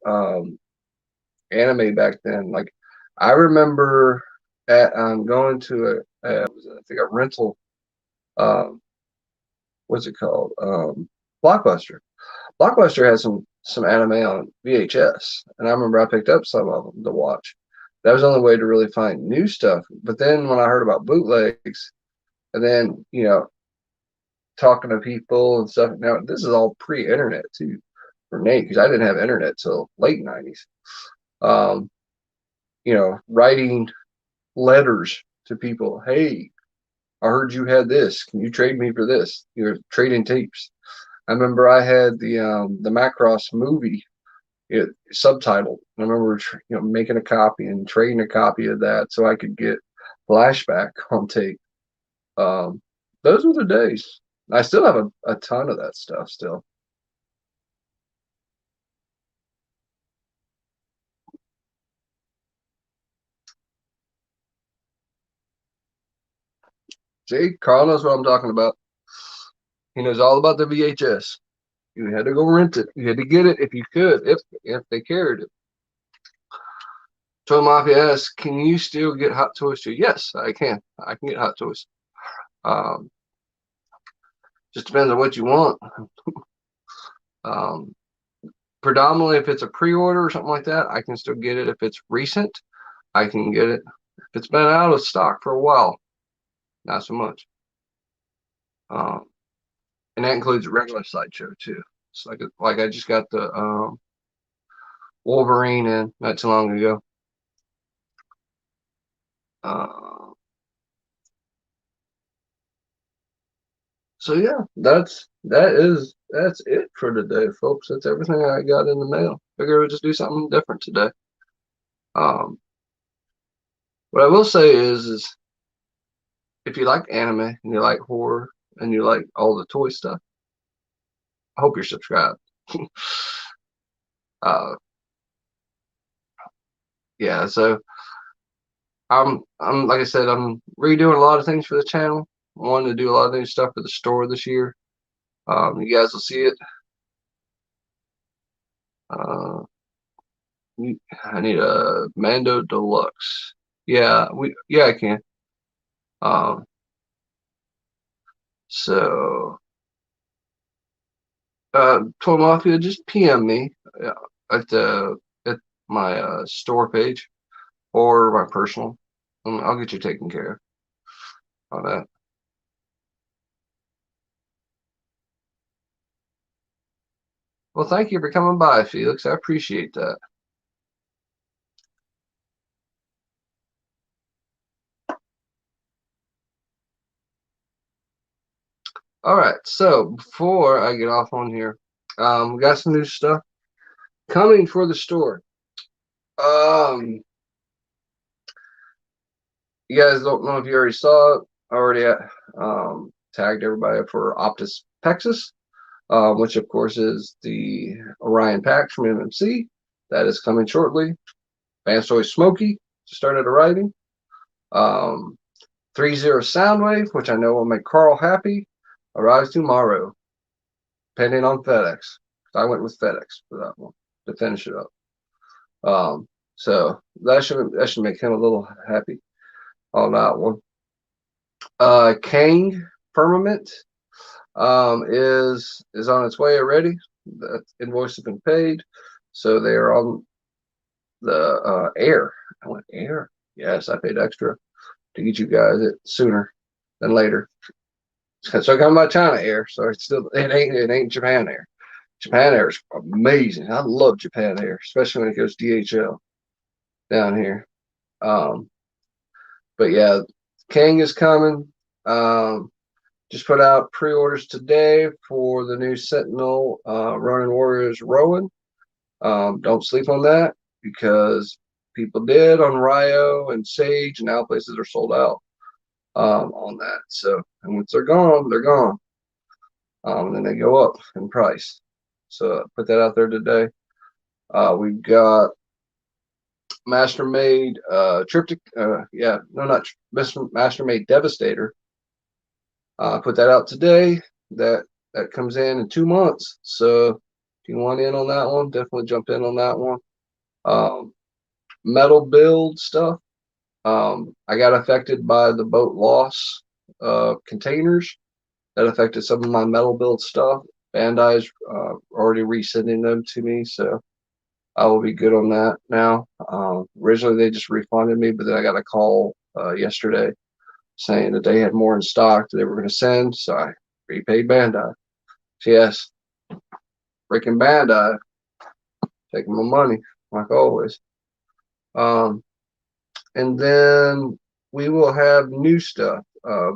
anime back then. Like I remember at going to I think a rental um what's it called? Blockbuster. Blockbuster had some anime on VHS, and I remember I picked up some of them to watch. That was the only way to really find new stuff. But then when I heard about bootlegs, and then talking to people and stuff. Now this is all pre-internet too for Nate because I didn't have internet till late '90s. Um, writing letters to people. Hey, I heard you had this. Can you trade me for this? You're trading tapes. I remember I had the Macross movie subtitled. I remember making a copy and trading a copy of that so I could get flashback on tape. Um, those were the days. I still have a ton of that stuff still. See, Carl knows what I'm talking about. He knows all about the VHS. You had to go rent it. You had to get it if you could, if they carried it. Toy Mafia asks, can you still get Hot Toys too? Yes, I can. I can get Hot Toys. Um, just depends on what you want. Um, predominantly, if it's a pre-order or something like that, I can still get it. If it's recent, I can get it. If it's been out of stock for a while, not so much. Um, and that includes a regular sideshow too. It's like I just got the Wolverine in not too long ago. Uh, so yeah, that's it for today, folks. That's everything I got in the mail. Figure we'll just do something different today. Um, what I will say is if you like anime and you like horror and you like all the toy stuff, I hope you're subscribed. uh, yeah, so I'm like I said, I'm redoing a lot of things for the channel. I wanted to do a lot of new stuff for the store this year. You guys will see it. Uh, I need a Mando Deluxe. Yeah, I can. Um, so Toy Mafia, just PM me at the at my store page or my personal, and I'll get you taken care of on that. Well, thank you for coming by, Felix. I appreciate that. All right, so before I get off on here, we got some new stuff coming for the store. Um, you guys don't know if you already saw it. I already tagged everybody for Optus Pexus, which of course is the Orion Pax from MMC. That is coming shortly. Vanstoy Smoky started arriving. 30 Soundwave, which I know will make Carl happy, arrives tomorrow, pending on FedEx. I went with FedEx for that one to finish it up. So that should make him a little happy on that one. Kang Firmament is on its way already. The invoice has been paid, so they are on the air. I went air. Yes, I paid extra to get you guys it sooner than later. So I come by China Air, so it ain't Japan Air. Japan Air is amazing. I love Japan Air, especially when it goes DHL down here. Um, but yeah, Kang is coming. Just put out pre-orders today for the new Sentinel Ronin Warriors Rowan. Don't sleep on that because people did on Rio and Sage, and now places are sold out on that. So, and once they're gone, they're gone. And then they go up in price. So put that out there today. We've got Master Made Triptych. Yeah, no, not Master Made Devastator. Put that out today. That comes in 2 months. So if you want in on that one, definitely jump in on that one. Metal build stuff. I got affected by the boat loss containers. That affected some of my metal build stuff. Bandai's already resending them to me, so I will be good on that now. Originally, they just refunded me, but then I got a call yesterday saying that they had more in stock that they were going to send, so I repaid Bandai. So yes, freaking Bandai, taking my money, like always. And then we will have new stuff.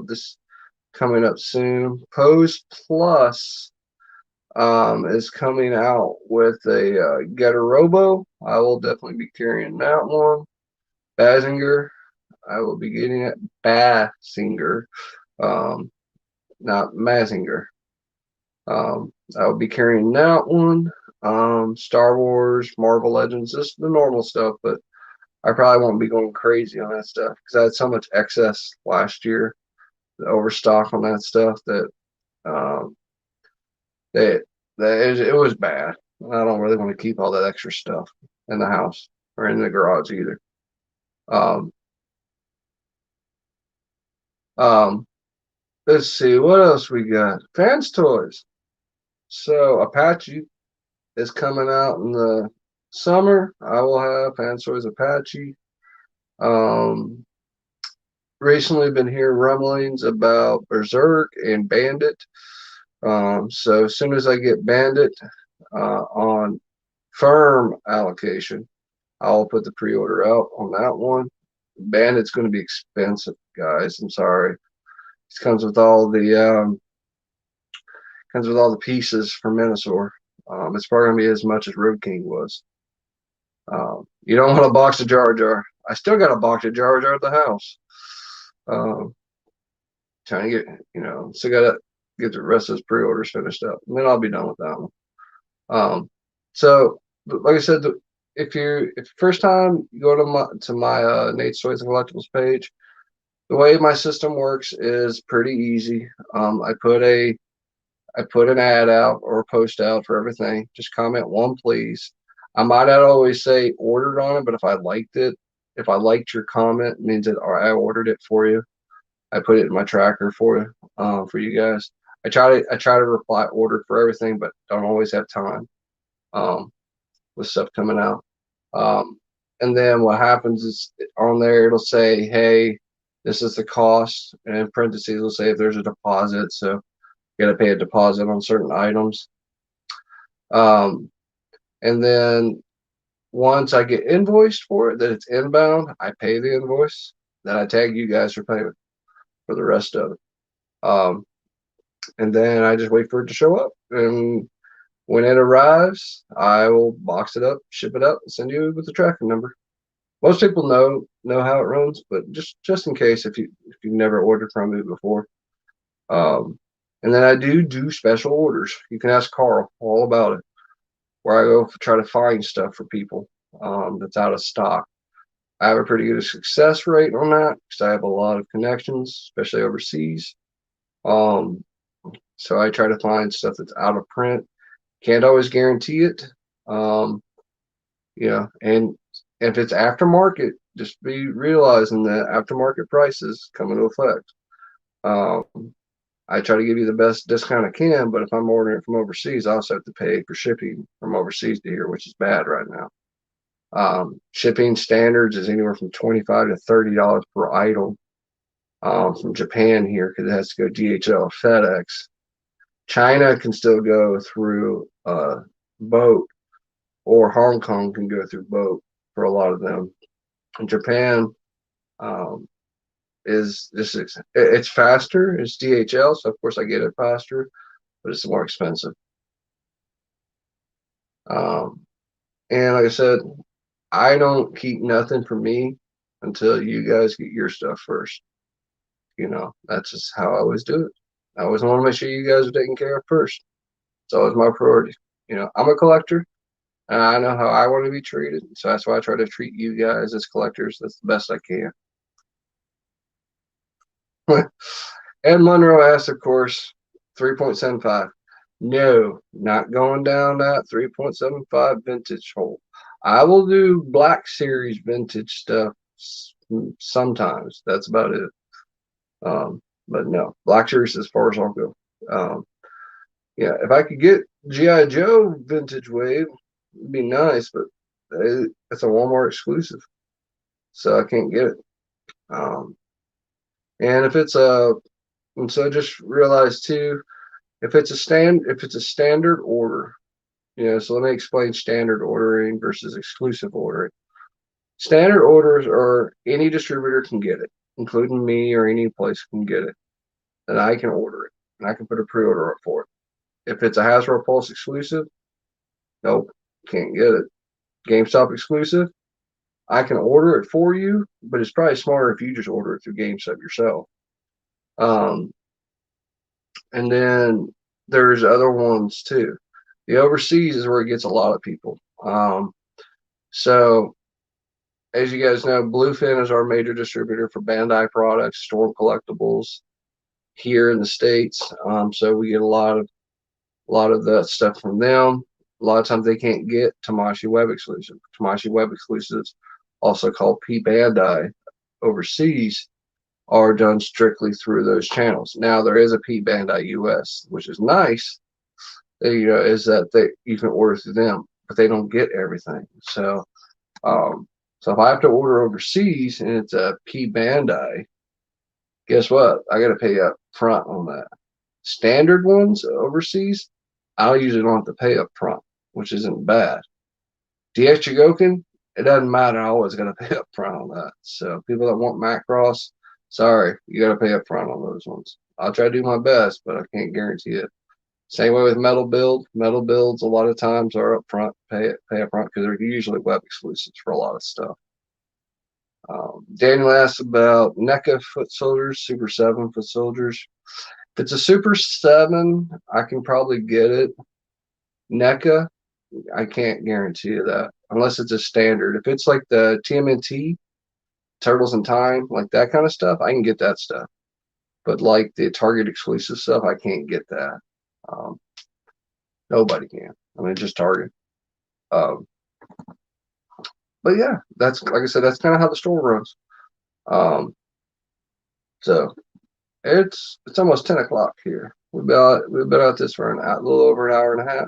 This coming up soon. Pose Plus is coming out with a Getter Robo. I will definitely be carrying that one. Basinger, I will be getting it. Basinger, not Mazinger. I will be carrying that one. Star Wars, Marvel Legends, just the normal stuff, but I probably won't be going crazy on that stuff because I had so much excess last year, the overstock on that stuff that um, that it was bad. I don't really want to keep all that extra stuff in the house or in the garage either. Um, um, let's see what else we got. Fans toys. So Apache is coming out in the summer. I will have Fans Toys Apache. Um, Recently been hearing rumblings about Berserk and Bandit. So as soon as I get Bandit on firm allocation, I'll put the pre-order out on that one. Bandit's going to be expensive, guys. I'm sorry. It comes with all the pieces for Minosaur. It's probably going to be as much as Road King was. You don't want a box of Jar Jar. I still got a box of Jar Jar at the house. Um, Trying to still got to get the rest of those pre-orders finished up, and then I'll be done with that one. So like I said, if first time you go to my Nate's Toys and Collectibles page, the way my system works is pretty easy. I put an ad out or a post out for everything. Just comment one, please. I might not always say ordered on it, but if I liked your comment, it means that I ordered it for you. I put it in my tracker for you guys. I try to reply order for everything, but don't always have time with stuff coming out. And then what happens is on there it'll say, hey, this is the cost, and in parentheses it'll say if there's a deposit, so you got to pay a deposit on certain items. And then once I get invoiced for it, that it's inbound, I pay the invoice. Then I tag you guys for payment for the rest of it. And then I just wait for it to show up. And when it arrives, I will box it up, ship it out, and send you with the tracking number. Most people know how it runs, but just in case if you've never ordered from me before. And then I do special orders. You can ask Carl all about it, where I go try to find stuff for people that's out of stock. I have a pretty good success rate on that because I have a lot of connections, especially overseas. So I try to find stuff that's out of print. Can't always guarantee it. And if it's aftermarket, just be realizing that aftermarket prices come into effect. I try to give you the best discount I can, but if I'm ordering it from overseas, I also have to pay for shipping from overseas to here, which is bad right now. Shipping standards is anywhere from $25 to $30 per item from Japan here because it has to go DHL or FedEx. China can still go through boat, or Hong Kong can go through boat for a lot of them. And Japan it's faster. It's DHL, so of course I get it faster, but it's more expensive. And like I said, I don't keep nothing for me until you guys get your stuff first. That's just how I always do it. I always want to make sure you guys are taken care of first. It's always my priority. I'm a collector. And I know how I want to be treated, so that's why I try to treat you guys as collectors that's the best I can. Ed Monroe asked, of course, 3.75. No, not going down that 3.75 vintage hole. I will do Black Series vintage stuff sometimes. That's about it. But no, Black Series as far as I'll go. Yeah, if I could get G.I. Joe vintage wave, it'd be nice, but it's a Walmart exclusive, so I can't get it. And if it's a, and so just realize too, if it's a standard order, so let me explain standard ordering versus exclusive ordering. Standard orders are any distributor can get it, including me or any place can get it, and I can order it, and I can put a pre-order up for it. If it's a Hasbro Pulse exclusive, nope, can't get it. GameStop exclusive, I can order it for you, but it's probably smarter if you just order it through GameStop yourself. And then there's other ones too. The overseas is where it gets a lot of people. So as you guys know, Bluefin is our major distributor for Bandai products, Storm Collectibles here in the States. So we get a lot of that stuff from them. A lot of times they can't get Tamashii Web exclusive. Tamashii Web exclusives, also called P Bandai overseas, are done strictly through those channels. Now there is a P Bandai US, which is nice. Is that you can order through them, but they don't get everything. So, so if I have to order overseas and it's a P Bandai, guess what? I got to pay up front on that. Standard ones overseas, I usually don't have to pay up front, which isn't bad. DX Chigokin, it doesn't matter. I always got to pay up front on that. So people that want Macross, sorry, you got to pay up front on those ones. I'll try to do my best, but I can't guarantee it. Same way with Metal Build. Metal Builds a lot of times are up front, pay up front because they're usually web exclusives for a lot of stuff. Daniel asked about NECA foot soldiers, Super 7 foot soldiers. If it's a Super 7, I can probably get it. NECA, I can't guarantee you that unless it's a standard. If it's like the TMNT, Turtles in Time, like that kind of stuff, I can get that stuff. But like the Target exclusive stuff, I can't get that. Nobody can. I mean, just Target. But yeah, that's like I said, that's kind of how the store runs. So it's almost 10 o'clock here. We've been out this for a little over an hour and a half.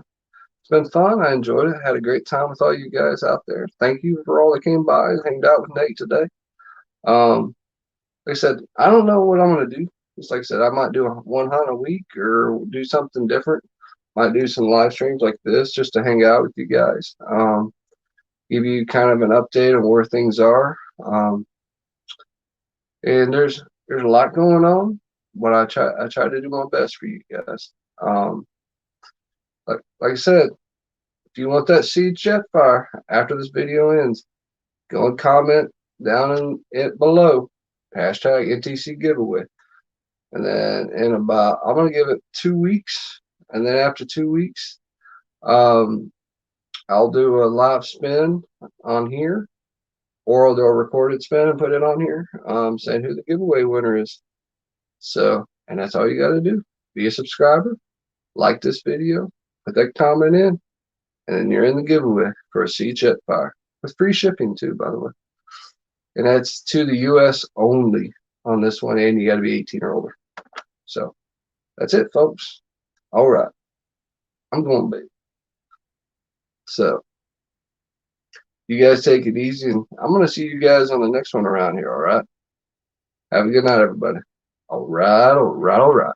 It's been fun. I enjoyed it. Had a great time with all you guys out there. Thank you for all that came by and hanged out with Nate today. Like I said, I don't know what I'm going to do. Just like I said, I might do one hunt a week or do something different. Might do some live streams like this just to hang out with you guys. Give you kind of an update on where things are. And there's a lot going on, but I try to do my best for you guys. Like I said, if you want that seed Jetfire after this video ends, go and comment down in it below. Hashtag NTC giveaway. And then I'm gonna give it 2 weeks, and then after 2 weeks, I'll do a live spin on here, or I'll do a recorded spin and put it on here, saying who the giveaway winner is. So, and that's all you got to do. Be a subscriber, like this video, put that comment in, and then you're in the giveaway for a Sea Jetfire with free shipping too, by the way. And that's to the U.S. only on this one, and you got to be 18 or older. So that's it, folks. All right, I'm going big. So you guys take it easy, and I'm going to see you guys on the next one around here, all right? Have a good night, everybody. All right, all right, all right.